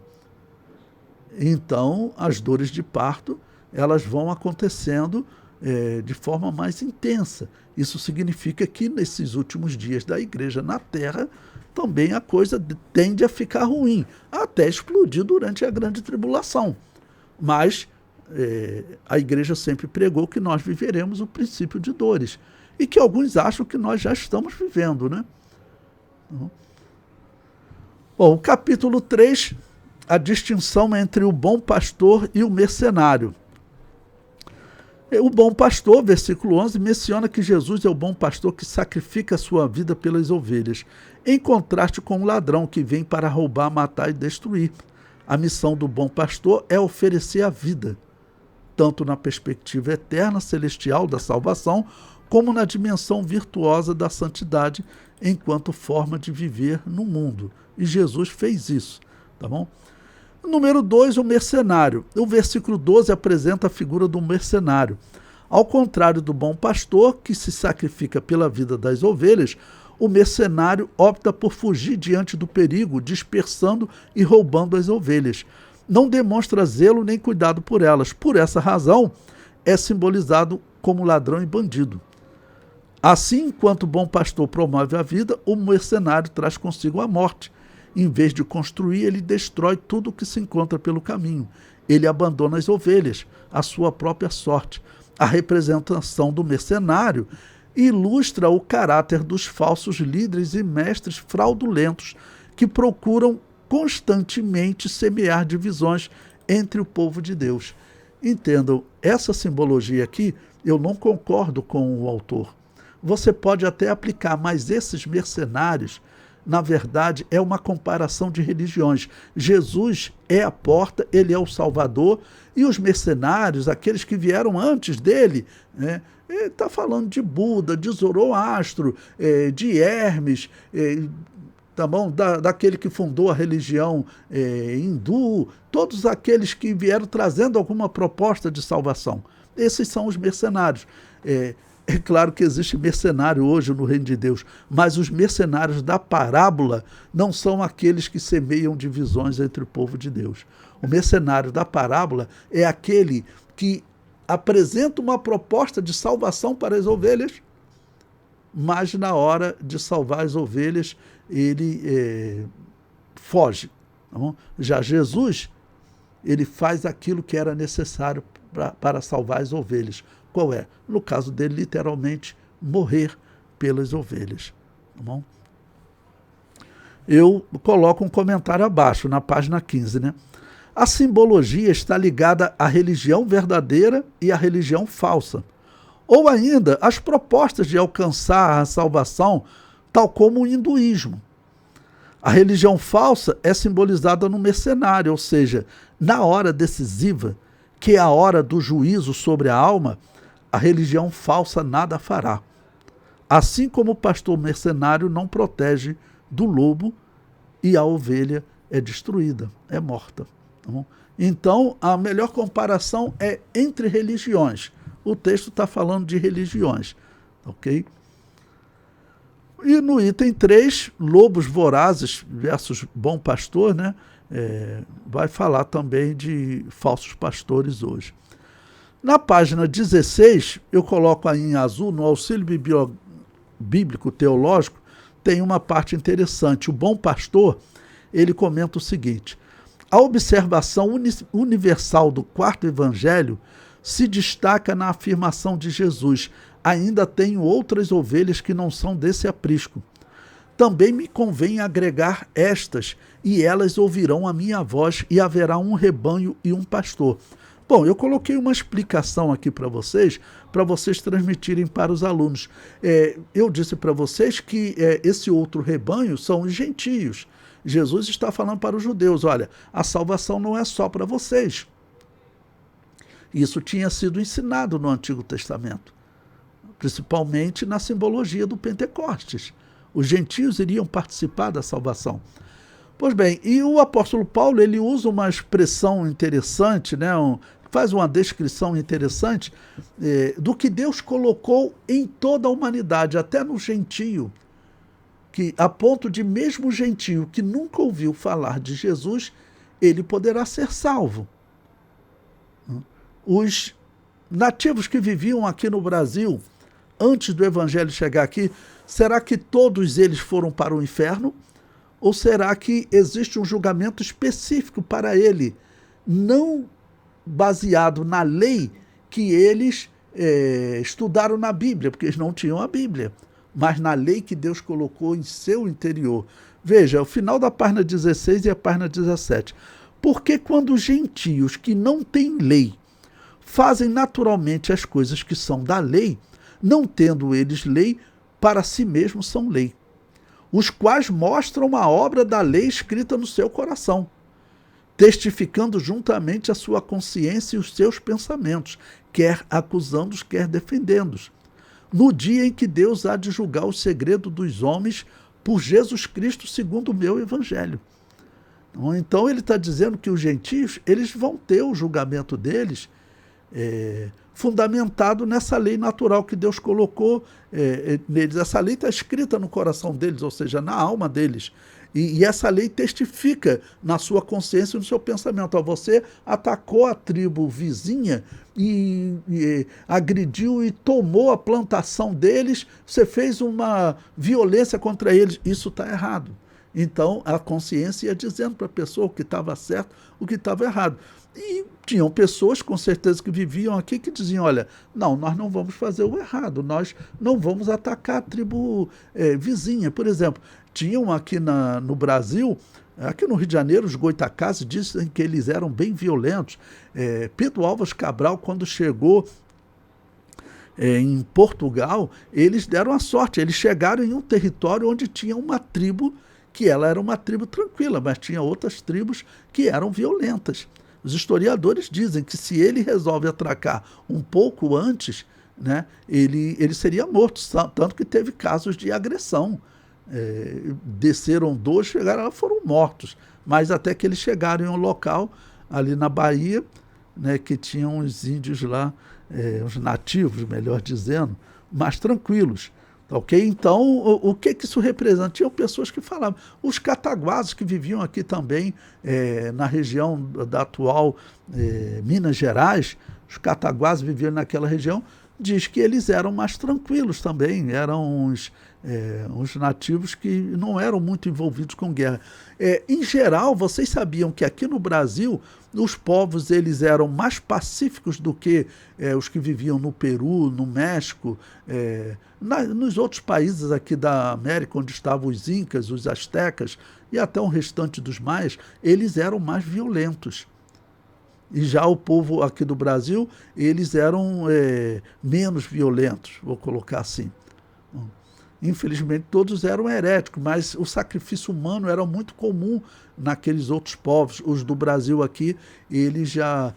então as dores de parto elas vão acontecendo de forma mais intensa. Isso significa que nesses últimos dias da igreja na Terra, também a coisa tende a ficar ruim, até explodir durante a grande tribulação. Mas a igreja sempre pregou que nós viveremos o princípio de dores, e que alguns acham que nós já estamos vivendo, né? Bom, o capítulo 3, a distinção entre o bom pastor e o mercenário. O bom pastor, versículo 11, menciona que Jesus é o bom pastor que sacrifica a sua vida pelas ovelhas, em contraste com o ladrão que vem para roubar, matar e destruir. A missão do bom pastor é oferecer a vida, tanto na perspectiva eterna, celestial da salvação, como na dimensão virtuosa da santidade, enquanto forma de viver no mundo. E Jesus fez isso, tá bom? Número 2, o mercenário. O versículo 12 apresenta a figura do mercenário. Ao contrário do bom pastor, que se sacrifica pela vida das ovelhas, o mercenário opta por fugir diante do perigo, dispersando e roubando as ovelhas. Não demonstra zelo nem cuidado por elas. Por essa razão, é simbolizado como ladrão e bandido. Assim, enquanto o bom pastor promove a vida, o mercenário traz consigo a morte. Em vez de construir, ele destrói tudo o que se encontra pelo caminho. Ele abandona as ovelhas, a sua própria sorte. A representação do mercenário ilustra o caráter dos falsos líderes e mestres fraudulentos que procuram constantemente semear divisões entre o povo de Deus. Entendam, essa simbologia aqui, eu não concordo com o autor. Você pode até aplicar, mas esses mercenários, na verdade, é uma comparação de religiões. Jesus é a porta, ele é o Salvador, e os mercenários, aqueles que vieram antes dele, né, está falando de Buda, de Zoroastro, de Hermes, tá bom? Daquele que fundou a religião hindu, todos aqueles que vieram trazendo alguma proposta de salvação. Esses são os mercenários. É claro que existe mercenário hoje no reino de Deus, mas os mercenários da parábola não são aqueles que semeiam divisões entre o povo de Deus. O mercenário da parábola é aquele que apresenta uma proposta de salvação para as ovelhas, mas na hora de salvar as ovelhas, ele foge. Tá bom? Já Jesus, ele faz aquilo que era necessário para salvar as ovelhas. Qual é? No caso dele, literalmente, morrer pelas ovelhas. Tá bom? Eu coloco um comentário abaixo, na página 15, né? A simbologia está ligada à religião verdadeira e à religião falsa. Ou ainda, às propostas de alcançar a salvação, tal como o hinduísmo. A religião falsa é simbolizada no mercenário, ou seja, na hora decisiva, que é a hora do juízo sobre a alma, a religião falsa nada fará. Assim como o pastor mercenário não protege do lobo e a ovelha é destruída, é morta. Tá bom? Então, a melhor comparação é entre religiões. O texto está falando de religiões. Ok? E no item 3, lobos vorazes versus bom pastor, né? Vai falar também de falsos pastores hoje. Na página 16, eu coloco aí em azul, no auxílio bíblico teológico, tem uma parte interessante. O bom pastor, ele comenta o seguinte: a observação universal do quarto evangelho se destaca na afirmação de Jesus: ainda tenho outras ovelhas que não são desse aprisco. Também me convém agregar estas, e elas ouvirão a minha voz, e haverá um rebanho e um pastor. Bom, eu coloquei uma explicação aqui para vocês transmitirem para os alunos. Eu disse para vocês que esse outro rebanho são os gentios. Jesus está falando para os judeus, olha, a salvação não é só para vocês. Isso tinha sido ensinado no Antigo Testamento, principalmente na simbologia do Pentecostes. Os gentios iriam participar da salvação. Pois bem, e o apóstolo Paulo, ele usa uma expressão interessante, né, faz uma descrição interessante do que Deus colocou em toda a humanidade, até no gentio, que a ponto de mesmo o gentio que nunca ouviu falar de Jesus, ele poderá ser salvo. Os nativos que viviam aqui no Brasil, antes do evangelho chegar aqui, será que todos eles foram para o inferno? Ou será que existe um julgamento específico para ele, não baseado na lei que eles estudaram na Bíblia, porque eles não tinham a Bíblia, mas na lei que Deus colocou em seu interior? Veja, o final da página 16 e a página 17. Porque quando os gentios que não têm lei fazem naturalmente as coisas que são da lei, não tendo eles lei, para si mesmos são lei, os quais mostram a obra da lei escrita no seu coração, testificando juntamente a sua consciência e os seus pensamentos, quer acusando-os, quer defendendo-os, no dia em que Deus há de julgar o segredo dos homens por Jesus Cristo, segundo o meu evangelho. Então ele está dizendo que os gentios, eles vão ter o julgamento deles fundamentado nessa lei natural que Deus colocou neles. Essa lei está escrita no coração deles, ou seja, na alma deles. E essa lei testifica na sua consciência e no seu pensamento. Você atacou a tribo vizinha e agrediu e tomou a plantação deles, você fez uma violência contra eles. Isso está errado. Então, a consciência ia dizendo para a pessoa o que estava certo, o que estava errado. E tinham pessoas, com certeza, que viviam aqui que diziam, olha, não, nós não vamos fazer o errado, nós não vamos atacar a tribo vizinha. Por exemplo, tinham aqui no Brasil, aqui no Rio de Janeiro, os goitacazes dizem que eles eram bem violentos. Pedro Álvares Cabral, quando chegou em Portugal, eles deram a sorte, eles chegaram em um território onde tinha uma tribo que ela era uma tribo tranquila, mas tinha outras tribos que eram violentas. Os historiadores dizem que se ele resolve atracar um pouco antes, né, ele seria morto, tanto que teve casos de agressão. Desceram 2, chegaram lá, foram mortos. Mas até que eles chegaram em um local, ali na Bahia, né, que tinham os índios lá, os nativos, melhor dizendo, mais tranquilos. Ok? Então, o que isso representa? Tinham pessoas que falavam. Os cataguases que viviam aqui também, na região da atual Minas Gerais, os cataguases viviam naquela região, diz que eles eram mais tranquilos também, eram uns nativos que não eram muito envolvidos com guerra. Em geral, vocês sabiam que aqui no Brasil, os povos eles eram mais pacíficos do que os que viviam no Peru, no México, nos outros países aqui da América, onde estavam os incas, os astecas e até o restante dos maias, eles eram mais violentos. E já o povo aqui do Brasil, eles eram menos violentos, vou colocar assim. Infelizmente, todos eram heréticos, mas o sacrifício humano era muito comum naqueles outros povos. Os do Brasil aqui, eles já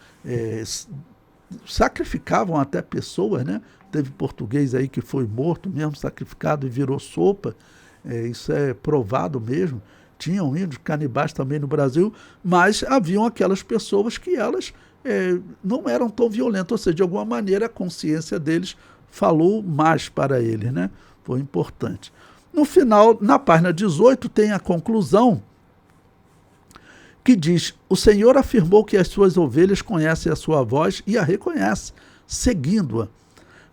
sacrificavam até pessoas, né? Teve português aí que foi morto mesmo, sacrificado e virou sopa. Isso é provado mesmo. Tinham índios canibais também no Brasil, mas haviam aquelas pessoas que elas não eram tão violentas, ou seja, de alguma maneira a consciência deles falou mais para eles, né? Foi importante. No final, na página 18, tem a conclusão que diz: o Senhor afirmou que as suas ovelhas conhecem a sua voz e a reconhecem, seguindo-a.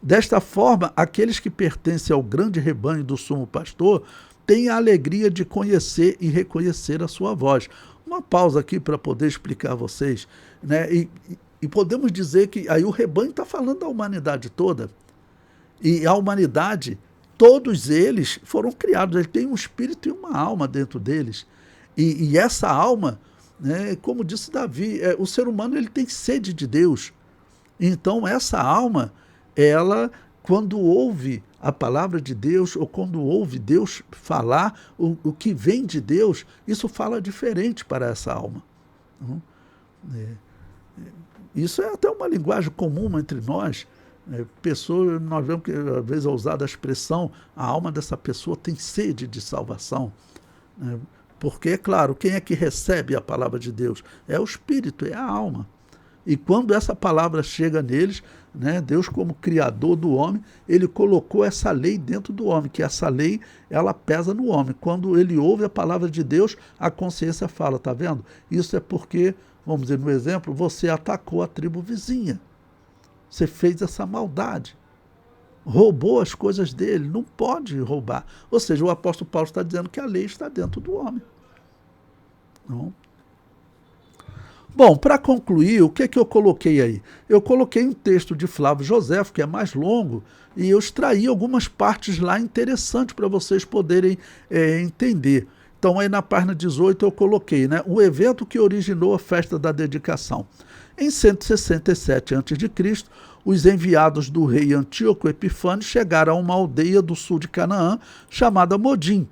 Desta forma, aqueles que pertencem ao grande rebanho do sumo pastor têm a alegria de conhecer e reconhecer a sua voz. Uma pausa aqui para poder explicar a vocês, né? E podemos dizer que aí o rebanho está falando da humanidade toda. E a humanidade, todos eles foram criados, eles têm um espírito e uma alma dentro deles. E essa alma, né, como disse Davi, o ser humano ele tem sede de Deus. Então essa alma, ela quando ouve a palavra de Deus, ou quando ouve Deus falar, o que vem de Deus, isso fala diferente para essa alma. Isso é até uma linguagem comum entre nós. Pessoas, nós vemos que às vezes é usada a expressão, a alma dessa pessoa tem sede de salvação. Porque, é claro, quem é que recebe a palavra de Deus? É o Espírito, é a alma. E quando essa palavra chega neles, Deus, como criador do homem, ele colocou essa lei dentro do homem, que essa lei, ela pesa no homem. Quando ele ouve a palavra de Deus, a consciência fala, tá vendo? Isso é porque, vamos dizer, no exemplo, você atacou a tribo vizinha. Você fez essa maldade. Roubou as coisas dele, não pode roubar. Ou seja, o apóstolo Paulo está dizendo que a lei está dentro do homem. Não? Bom, para concluir, o que é que eu coloquei aí? Eu coloquei um texto de Flávio Joséfo, que é mais longo, e eu extraí algumas partes lá interessantes para vocês poderem entender. Então, aí na página 18 eu coloquei, o evento que originou a festa da dedicação. Em 167 a.C., os enviados do rei Antíoco Epifânio chegaram a uma aldeia do sul de Canaã chamada Modim.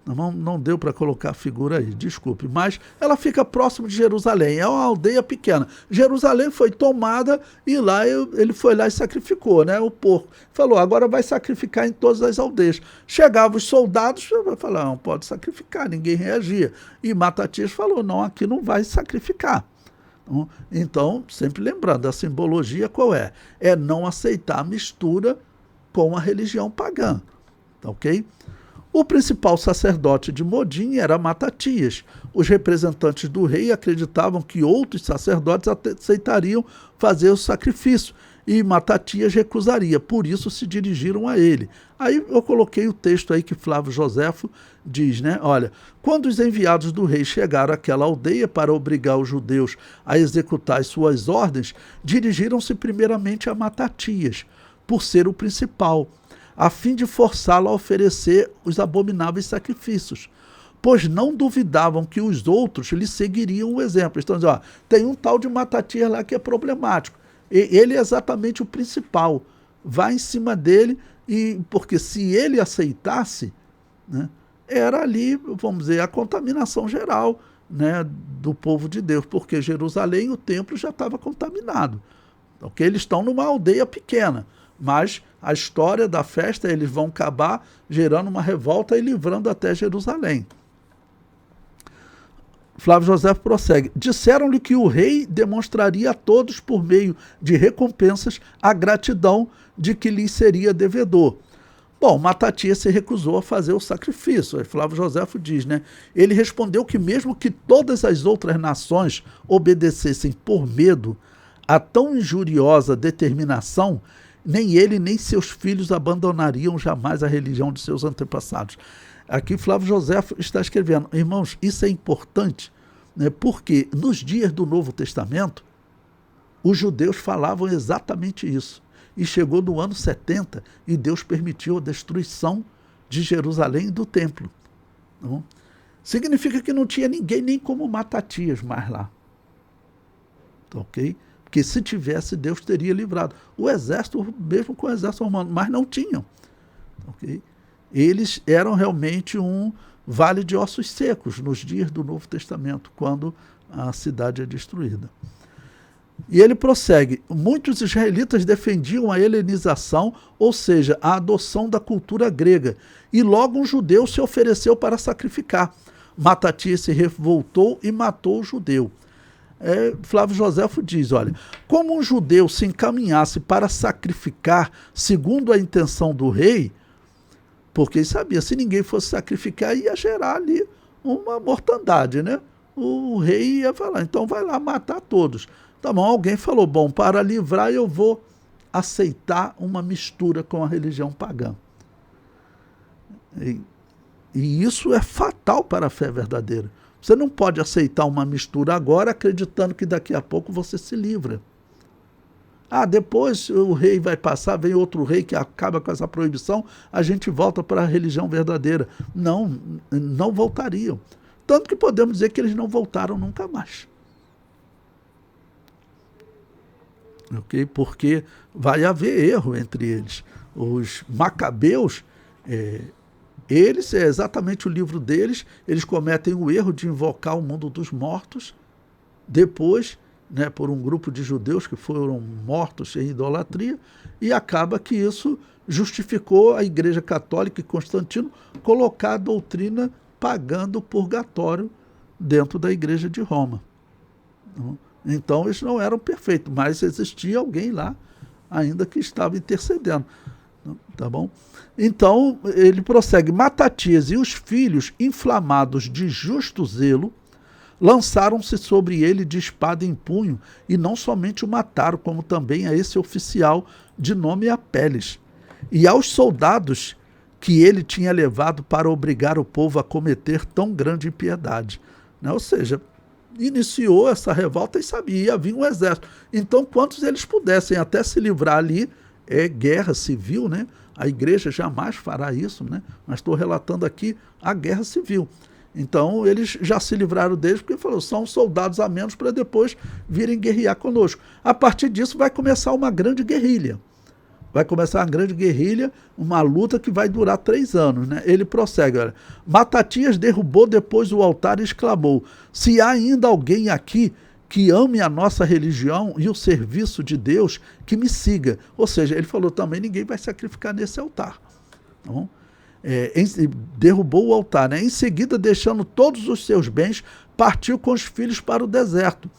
Não deu para colocar a figura aí, desculpe, mas ela fica próximo de Jerusalém, é uma aldeia pequena. Jerusalém foi tomada e lá ele foi lá e sacrificou, o porco. Falou, agora vai sacrificar em todas as aldeias. Chegavam os soldados, falaram, não pode sacrificar, ninguém reagia. E Matatias falou, não, aqui não vai sacrificar. Então, sempre lembrando, a simbologia qual é? É não aceitar a mistura com a religião pagã, tá ok? O principal sacerdote de Modim era Matatias. Os representantes do rei acreditavam que outros sacerdotes aceitariam fazer o sacrifício e Matatias recusaria, por isso se dirigiram a ele. Aí eu coloquei o texto aí que Flávio Joséfo diz, olha, quando os enviados do rei chegaram àquela aldeia para obrigar os judeus a executar as suas ordens, dirigiram-se primeiramente a Matatias, por ser o principal, a fim de forçá-lo a oferecer os abomináveis sacrifícios, pois não duvidavam que os outros lhe seguiriam o exemplo. Então, tem um tal de Matatias lá que é problemático. Ele é exatamente o principal. Vai em cima dele, porque se ele aceitasse, era ali, vamos dizer, a contaminação geral do povo de Deus, porque Jerusalém, o templo já estava contaminado. Okay? Eles estão numa aldeia pequena, mas a história da festa, eles vão acabar gerando uma revolta e livrando até Jerusalém. Flávio José prossegue. Disseram-lhe que o rei demonstraria a todos, por meio de recompensas, a gratidão de que lhe seria devedor. Bom, Matatias se recusou a fazer o sacrifício. Aí Flávio Joséfo diz, ele respondeu que mesmo que todas as outras nações obedecessem por medo a tão injuriosa determinação, nem ele nem seus filhos abandonariam jamais a religião de seus antepassados. Aqui Flávio Joséfo está escrevendo, irmãos, isso é importante, porque nos dias do Novo Testamento, os judeus falavam exatamente isso. E chegou no ano 70 e Deus permitiu a destruição de Jerusalém e do templo. Não? Significa que não tinha ninguém nem como Matatias mais lá. Ok? Porque se tivesse, Deus teria livrado. O exército, mesmo com o exército romano, mas não tinham. Ok? Eles eram realmente um vale de ossos secos nos dias do Novo Testamento, quando a cidade é destruída. E ele prossegue, muitos israelitas defendiam a helenização, ou seja, a adoção da cultura grega, e logo um judeu se ofereceu para sacrificar. Matatias se revoltou e matou o judeu. Flávio Joséfo diz, olha, como um judeu se encaminhasse para sacrificar segundo a intenção do rei, porque ele sabia, se ninguém fosse sacrificar, ia gerar ali uma mortandade, O rei ia falar, então vai lá matar todos. Tá bom, alguém falou, bom, para livrar eu vou aceitar uma mistura com a religião pagã. E isso é fatal para a fé verdadeira. Você não pode aceitar uma mistura agora acreditando que daqui a pouco você se livra. Depois o rei vai passar, vem outro rei que acaba com essa proibição, a gente volta para a religião verdadeira. Não, não voltariam. Tanto que podemos dizer que eles não voltaram nunca mais. Okay? Porque vai haver erro entre eles. os macabeus, eles, é exatamente o livro deles, eles cometem o erro de invocar o mundo dos mortos, depois, né, por um grupo de judeus que foram mortos em idolatria, e acaba que isso justificou a Igreja Católica e Constantino colocar a doutrina pagã do purgatório dentro da Igreja de Roma. Então, eles não eram perfeitos, mas existia alguém lá ainda que estava intercedendo. Tá bom? Então, ele prossegue. Matatias e os filhos, inflamados de justo zelo, lançaram-se sobre ele de espada em punho, e não somente o mataram, como também a esse oficial de nome Apeles. E aos soldados que ele tinha levado para obrigar o povo a cometer tão grande impiedade. Né? Ou seja, iniciou essa revolta e sabia, havia um exército. Então, quantos eles pudessem até se livrar ali, é guerra civil, né? A igreja jamais fará isso, né? Mas estou relatando aqui a guerra civil. Então, eles já se livraram deles, porque falou, são soldados a menos para depois virem guerrear conosco. A partir disso vai começar uma grande guerrilha. Vai começar uma grande guerrilha, uma luta que vai durar 3 anos. Né? Ele prossegue, olha, Matatias derrubou depois o altar e exclamou, se há ainda alguém aqui que ame a nossa religião e o serviço de Deus, que me siga. Ou seja, ele falou também, ninguém vai sacrificar nesse altar. Então, derrubou o altar. Né? Em seguida, deixando todos os seus bens, partiu com os filhos para o deserto.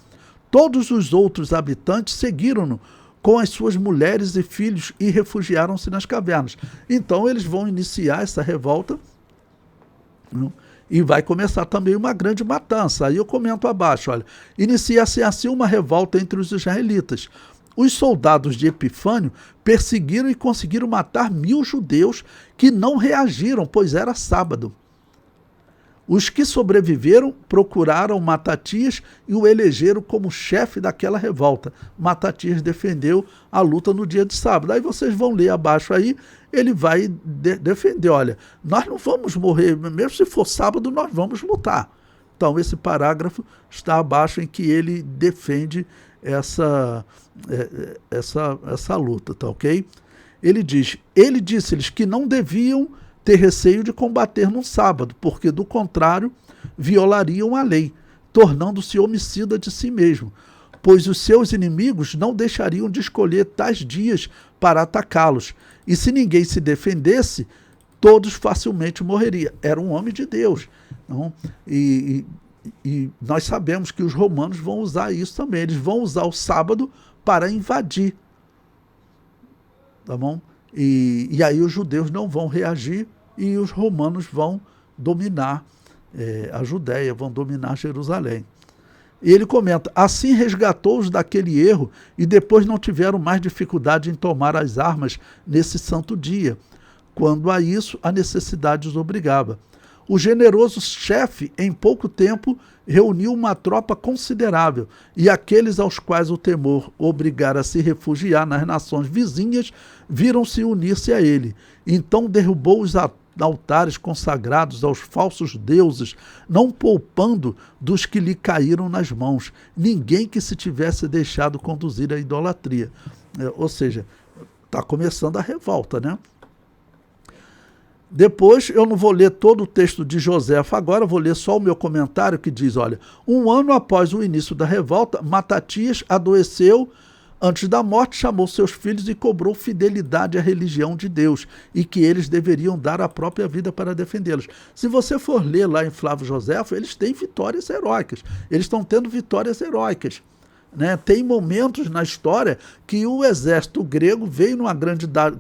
Todos os outros habitantes seguiram-no com as suas mulheres e filhos e refugiaram-se nas cavernas. Então, eles vão iniciar essa revolta, não? E vai começar também uma grande matança. Aí eu comento abaixo, olha, inicia-se assim uma revolta entre os israelitas. Os soldados de Epifânio perseguiram e conseguiram matar 1000 judeus que não reagiram, pois era sábado. Os que sobreviveram procuraram Matatias e o elegeram como chefe daquela revolta. Matatias defendeu a luta no dia de sábado. Aí vocês vão ler abaixo aí, ele vai defender, olha, nós não vamos morrer, mesmo se for sábado, nós vamos lutar. Então, esse parágrafo está abaixo em que ele defende essa luta, tá ok? Ele disse-lhes que não deviam ter receio de combater no sábado, porque, do contrário, violariam a lei, tornando-se homicida de si mesmo, pois os seus inimigos não deixariam de escolher tais dias para atacá-los, e se ninguém se defendesse, todos facilmente morreriam. Era um homem de Deus. Não? E nós sabemos que os romanos vão usar isso também, eles vão usar o sábado para invadir. Tá bom? E aí os judeus não vão reagir e os romanos vão dominar a Judéia, vão dominar Jerusalém. E ele comenta, assim resgatou-os daquele erro e depois não tiveram mais dificuldade em tomar as armas nesse santo dia, quando a isso a necessidade os obrigava. O generoso chefe, em pouco tempo, reuniu uma tropa considerável, e aqueles aos quais o temor obrigara a se refugiar nas nações vizinhas, viram-se unir-se a ele. Então derrubou os altares consagrados aos falsos deuses, não poupando dos que lhe caíram nas mãos, ninguém que se tivesse deixado conduzir à idolatria. Ou seja, está começando a revolta, né? Depois, eu não vou ler todo o texto de Joséfo agora, vou ler só o meu comentário que diz, olha, 1 ano após o início da revolta, Matatias adoeceu antes da morte, chamou seus filhos e cobrou fidelidade à religião de Deus e que eles deveriam dar a própria vida para defendê-los. Se você for ler lá em Flávio Joséfo, eles têm vitórias heróicas, eles estão tendo vitórias heróicas. Né? Tem momentos na história que o exército grego veio numa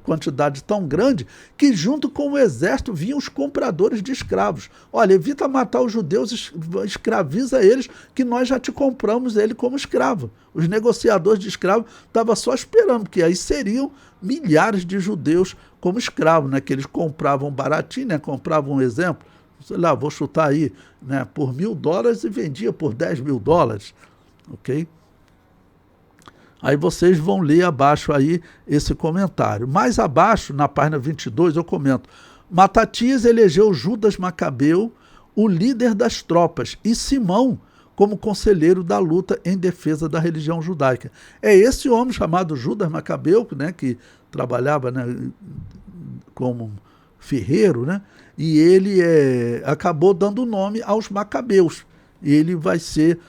quantidade tão grande que junto com o exército vinham os compradores de escravos. Olha, evita matar os judeus, escraviza eles, que nós já te compramos ele como escravo. Os negociadores de escravos estavam só esperando, porque aí seriam milhares de judeus como escravos, né? Que eles compravam baratinho, né? Compravam um exemplo, sei lá, vou chutar aí, né? Por $1.000 e vendia por $10.000, ok? Aí vocês vão ler abaixo aí esse comentário. Mais abaixo, na página 22, eu comento. Matatias elegeu Judas Macabeu, o líder das tropas, e Simão como conselheiro da luta em defesa da religião judaica. É esse homem chamado Judas Macabeu, né, que trabalhava, né, como ferreiro, né, e ele acabou dando nome aos Macabeus. Ele vai ser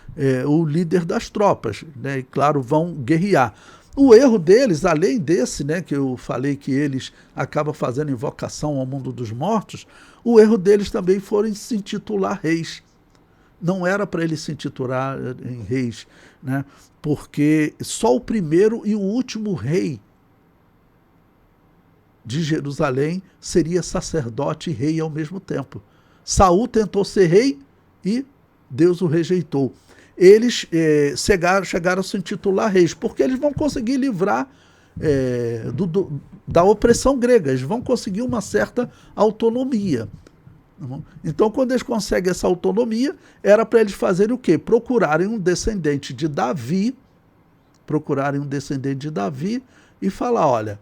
o líder das tropas, né, e claro, vão guerrear. O erro deles, além desse, né, que eu falei que eles acabam fazendo invocação ao mundo dos mortos, o erro deles também foi em se intitular reis. Não era para eles se intitular em reis, né, porque só o primeiro e o último rei de Jerusalém seria sacerdote e rei ao mesmo tempo. Saul tentou ser rei e Deus o rejeitou. Eles chegaram a se intitular reis, porque eles vão conseguir livrar da opressão grega, eles vão conseguir uma certa autonomia. Então, quando eles conseguem essa autonomia, era para eles fazerem o quê? Procurarem um descendente de Davi e falar, olha,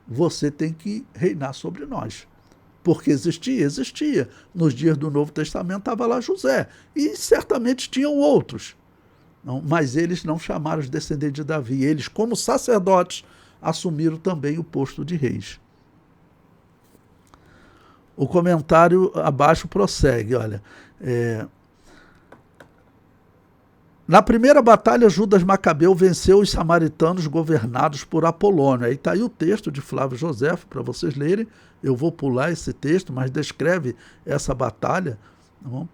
você tem que reinar sobre nós. Porque existia. Nos dias do Novo Testamento estava lá José. E certamente tinham outros. Não, mas eles não chamaram os descendentes de Davi. Eles, como sacerdotes, assumiram também o posto de reis. O comentário abaixo prossegue, olha. Na primeira batalha, Judas Macabeu venceu os samaritanos governados por Apolônio. Aí está aí o texto de Flávio Joséfo, para vocês lerem. Eu vou pular esse texto, mas descreve essa batalha. Tá bom?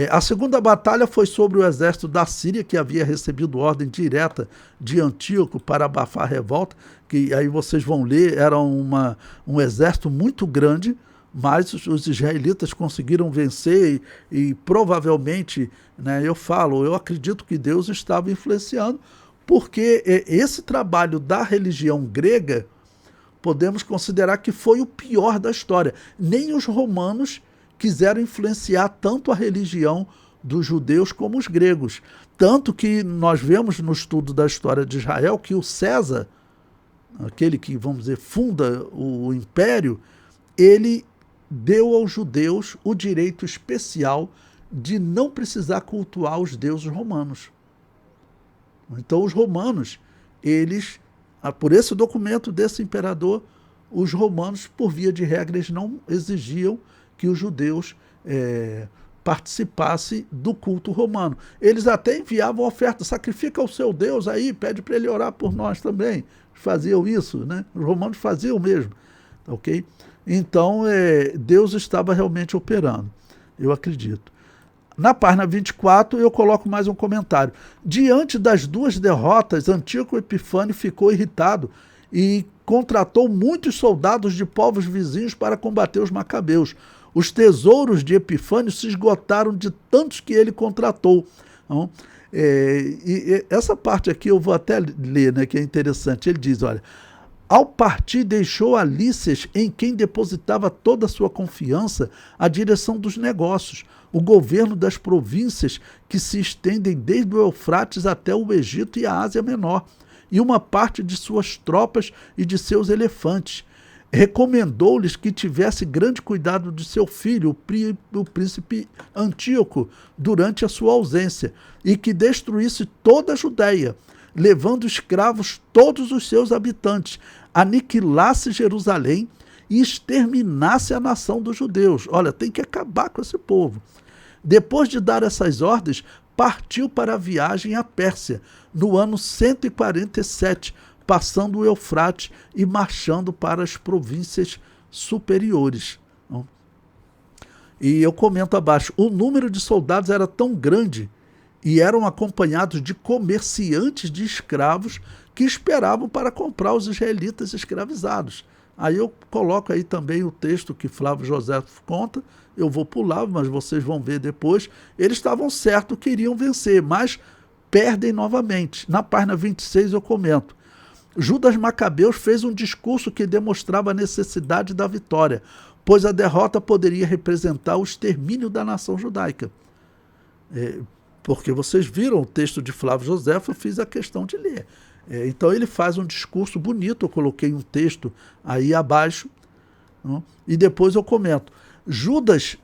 A segunda batalha foi sobre o exército da Síria, que havia recebido ordem direta de Antíoco para abafar a revolta, que aí vocês vão ler, era um exército muito grande, mas os israelitas conseguiram vencer e provavelmente, né, eu acredito que Deus estava influenciando, porque esse trabalho da religião grega, podemos considerar que foi o pior da história. Nem os romanos quiseram influenciar tanto a religião dos judeus como os gregos. Tanto que nós vemos no estudo da história de Israel que o César, aquele que, vamos dizer, funda o império, ele deu aos judeus o direito especial de não precisar cultuar os deuses romanos. Então os romanos, eles, por esse documento desse imperador, os romanos, por via de regra, eles não exigiam que os judeus participassem do culto romano. Eles até enviavam oferta, sacrifica ao seu Deus aí, pede para ele orar por nós também. Faziam isso, né? Os romanos faziam mesmo, ok? Então, Deus estava realmente operando, eu acredito. Na página 24, eu coloco mais um comentário. Diante das duas derrotas, Antíoco Epifânio ficou irritado e contratou muitos soldados de povos vizinhos para combater os macabeus. Os tesouros de Epifânio se esgotaram de tantos que ele contratou. Então, e essa parte aqui eu vou até ler, né, que é interessante. Ele diz, olha, ao partir deixou a Lícias, em quem depositava toda a sua confiança, a direção dos negócios, o governo das províncias que se estendem desde o Eufrates até o Egito e a Ásia Menor, e uma parte de suas tropas e de seus elefantes. Recomendou-lhes que tivesse grande cuidado de seu filho, o príncipe Antíoco, durante a sua ausência, e que destruísse toda a Judéia, levando escravos todos os seus habitantes, aniquilasse Jerusalém e exterminasse a nação dos judeus. Olha, tem que acabar com esse povo. Depois de dar essas ordens, partiu para a viagem à Pérsia, no ano 147, passando o Eufrates e marchando para as províncias superiores. E eu comento abaixo, o número de soldados era tão grande e eram acompanhados de comerciantes de escravos que esperavam para comprar os israelitas escravizados. Aí eu coloco aí também o texto que Flávio Joséfo conta, eu vou pular, mas vocês vão ver depois. Eles estavam certos que iriam vencer, mas perdem novamente. Na página 26 eu comento. Judas Macabeus fez um discurso que demonstrava a necessidade da vitória, pois a derrota poderia representar o extermínio da nação judaica. Porque vocês viram o texto de Flávio Joséfo, eu fiz a questão de ler. Então ele faz um discurso bonito, eu coloquei um texto aí abaixo, e depois eu comento. Judas,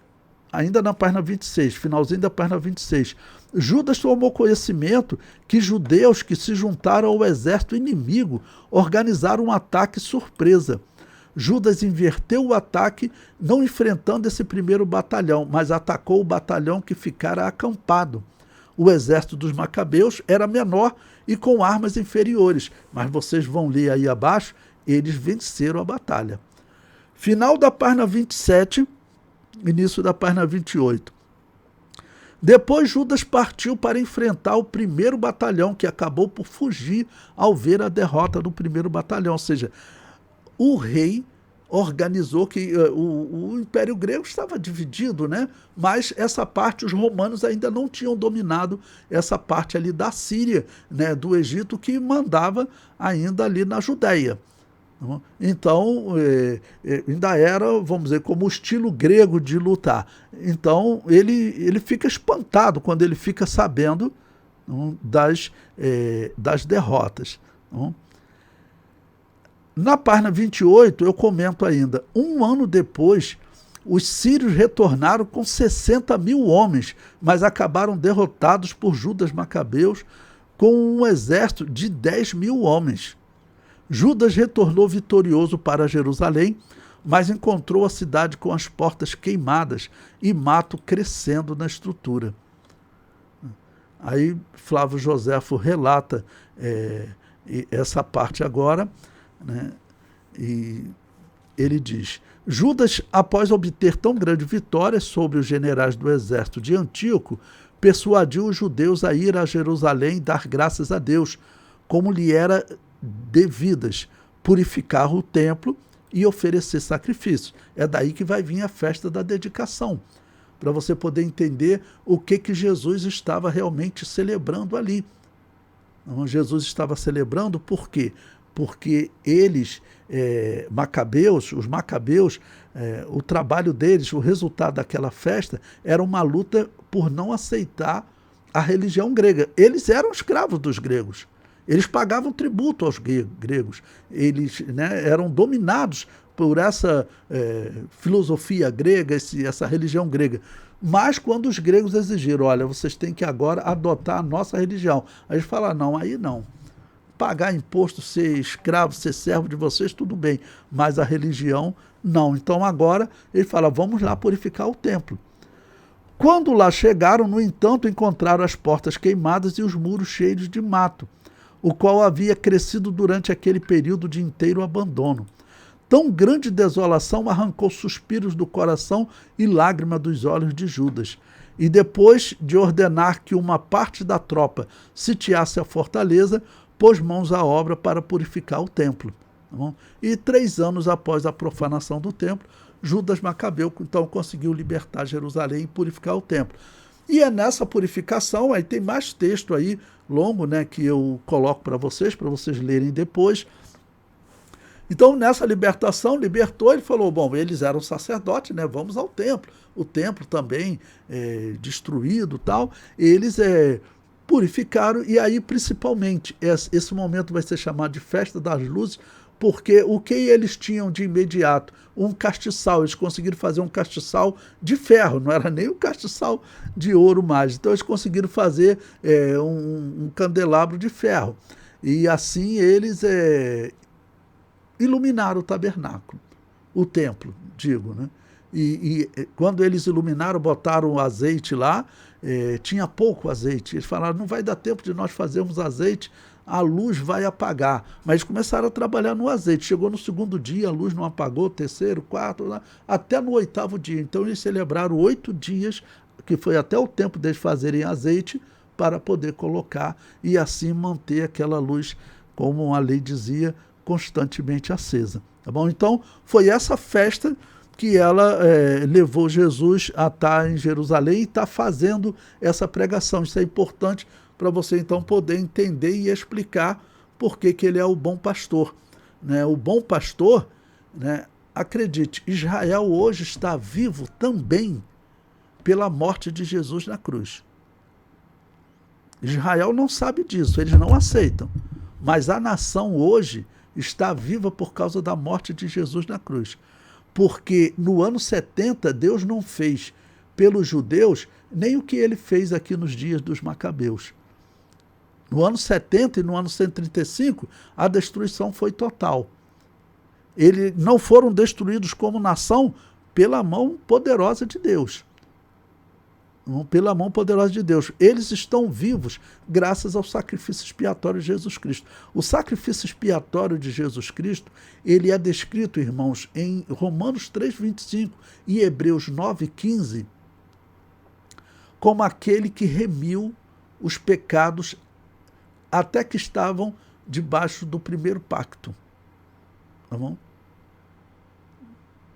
ainda na página 26, finalzinho da página 26, Judas tomou conhecimento que judeus que se juntaram ao exército inimigo organizaram um ataque surpresa. Judas inverteu o ataque, não enfrentando esse primeiro batalhão, mas atacou o batalhão que ficara acampado. O exército dos macabeus era menor e com armas inferiores, mas vocês vão ler aí abaixo, eles venceram a batalha. Final da página 27, início da página 28. Depois Judas partiu para enfrentar o primeiro batalhão, que acabou por fugir ao ver a derrota do primeiro batalhão. Ou seja, o rei organizou que o Império Grego estava dividido, né? Mas essa parte, os romanos ainda não tinham dominado essa parte ali da Síria, né? Do Egito, que mandava ainda ali na Judéia. Então, ainda era, vamos dizer, como o estilo grego de lutar. Então, ele fica espantado quando ele fica sabendo das derrotas. Na página 28, eu comento ainda, um ano depois, os sírios retornaram com 60 mil homens, mas acabaram derrotados por Judas Macabeus com um exército de 10 mil homens. Judas retornou vitorioso para Jerusalém, mas encontrou a cidade com as portas queimadas e mato crescendo na estrutura. Aí Flávio Joséfo relata essa parte agora, né? E ele diz: Judas, após obter tão grande vitória sobre os generais do exército de Antíoco, persuadiu os judeus a ir a Jerusalém e dar graças a Deus, como lhe era devidas, purificar o templo e oferecer sacrifícios. É daí que vai vir a festa da dedicação, para você poder entender o que Jesus estava realmente celebrando ali. Então, Jesus estava celebrando por quê? Porque eles, os macabeus, o trabalho deles, o resultado daquela festa, era uma luta por não aceitar a religião grega. Eles eram escravos dos gregos. Eles pagavam tributo aos gregos. Eles, né, eram dominados por essa filosofia grega, essa religião grega. Mas quando os gregos exigiram, olha, vocês têm que agora adotar a nossa religião, aí eles falaram, não, aí não. Pagar imposto, ser escravo, ser servo de vocês, tudo bem, mas a religião, não. Então agora ele fala, vamos lá purificar o templo. Quando lá chegaram, no entanto, encontraram as portas queimadas e os muros cheios de mato, o qual havia crescido durante aquele período de inteiro abandono. Tão grande desolação arrancou suspiros do coração e lágrima dos olhos de Judas. E depois de ordenar que uma parte da tropa sitiasse a fortaleza, pôs mãos à obra para purificar o templo. Tá bom? E 3 anos após a profanação do templo, Judas Macabeu então conseguiu libertar Jerusalém e purificar o templo. E é nessa purificação, aí tem mais texto aí, longo, né, que eu coloco para vocês lerem depois. Então, nessa libertação, libertou, ele falou, bom, eles eram sacerdotes, né, vamos ao templo. O templo também destruído, tal, eles purificaram, e aí, principalmente, esse momento vai ser chamado de Festa das Luzes, porque o que eles tinham de imediato? Um castiçal, eles conseguiram fazer um castiçal de ferro, não era nem um castiçal de ouro mais, então eles conseguiram fazer um candelabro de ferro, e assim eles iluminaram o tabernáculo, o templo, digo, né? E quando eles iluminaram, botaram azeite lá, tinha pouco azeite, eles falaram, não vai dar tempo de nós fazermos azeite, a luz vai apagar. Mas eles começaram a trabalhar no azeite. Chegou no 2º dia, a luz não apagou, 3º, 4º, até no 8º dia. Então eles celebraram 8 dias, que foi até o tempo deles fazerem azeite, para poder colocar e assim manter aquela luz, como a lei dizia, constantemente acesa. Tá bom? Então foi essa festa que ela levou Jesus a estar em Jerusalém e está fazendo essa pregação. Isso é importante para você então poder entender e explicar por que ele é o bom pastor. Né? O bom pastor, né, acredite, Israel hoje está vivo também pela morte de Jesus na cruz. Israel não sabe disso, eles não aceitam. Mas a nação hoje está viva por causa da morte de Jesus na cruz. Porque no ano 70 Deus não fez pelos judeus nem o que ele fez aqui nos dias dos Macabeus. No ano 70 e no ano 135, a destruição foi total. Eles não foram destruídos como nação pela mão poderosa de Deus. Pela mão poderosa de Deus. Eles estão vivos graças ao sacrifício expiatório de Jesus Cristo. O sacrifício expiatório de Jesus Cristo, ele é descrito, irmãos, em Romanos 3,25 e Hebreus 9,15, como aquele que remiu os pecados até que estavam debaixo do primeiro pacto. Tá bom?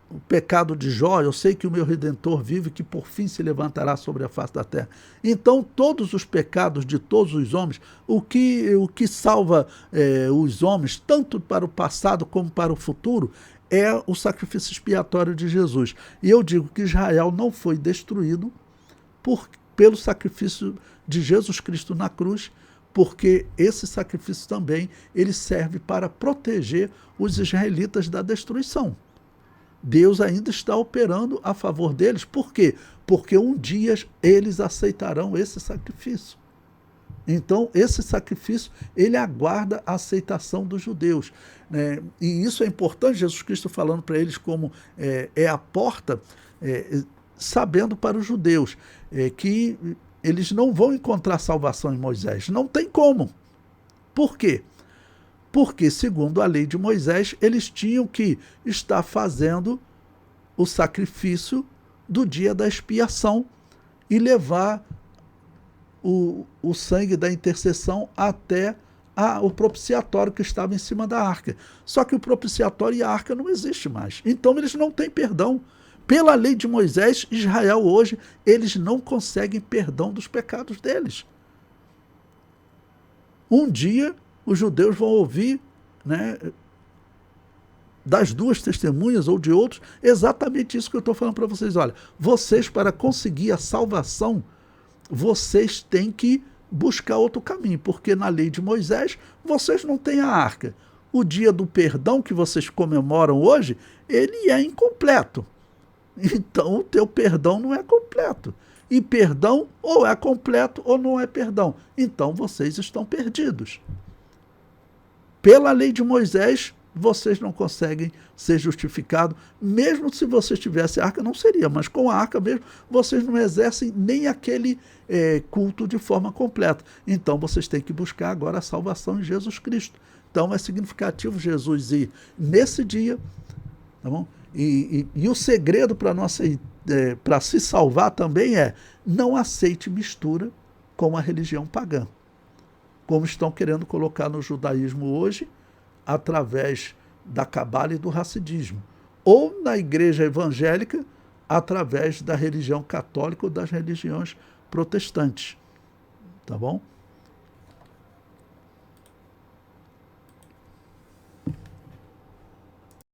O pecado de Jó, eu sei que o meu Redentor vive, que por fim se levantará sobre a face da terra. Então, todos os pecados de todos os homens, o que salva os homens, tanto para o passado como para o futuro, é o sacrifício expiatório de Jesus. E eu digo que Israel não foi destruído pelo sacrifício de Jesus Cristo na cruz, porque esse sacrifício também ele serve para proteger os israelitas da destruição. Deus ainda está operando a favor deles. Por quê? Porque um dia eles aceitarão esse sacrifício. Então, esse sacrifício, ele aguarda a aceitação dos judeus, né? E isso é importante, Jesus Cristo falando para eles como é a porta, sabendo para os judeus que eles não vão encontrar salvação em Moisés. Não tem como. Por quê? Porque, segundo a lei de Moisés, eles tinham que estar fazendo o sacrifício do dia da expiação e levar o sangue da intercessão até o propiciatório que estava em cima da arca. Só que o propiciatório e a arca não existem mais. Então, eles não têm perdão. Pela lei de Moisés, Israel hoje, eles não conseguem perdão dos pecados deles. Um dia, os judeus vão ouvir, né, das duas testemunhas ou de outros, exatamente isso que eu estou falando para vocês. Olha, vocês, para conseguir a salvação, vocês têm que buscar outro caminho, porque na lei de Moisés, vocês não têm a arca. O dia do perdão que vocês comemoram hoje, ele é incompleto. Então, o teu perdão não é completo. E perdão ou é completo ou não é perdão. Então, vocês estão perdidos. Pela lei de Moisés, vocês não conseguem ser justificados. Mesmo se vocês tivessem arca, não seria. Mas com a arca mesmo, vocês não exercem nem aquele culto de forma completa. Então, vocês têm que buscar agora a salvação em Jesus Cristo. Então, é significativo Jesus ir nesse dia, tá bom? E o segredo para se salvar também é: não aceite mistura com a religião pagã, como estão querendo colocar no judaísmo hoje, através da cabala e do racidismo, ou na igreja evangélica, através da religião católica ou das religiões protestantes. Tá bom?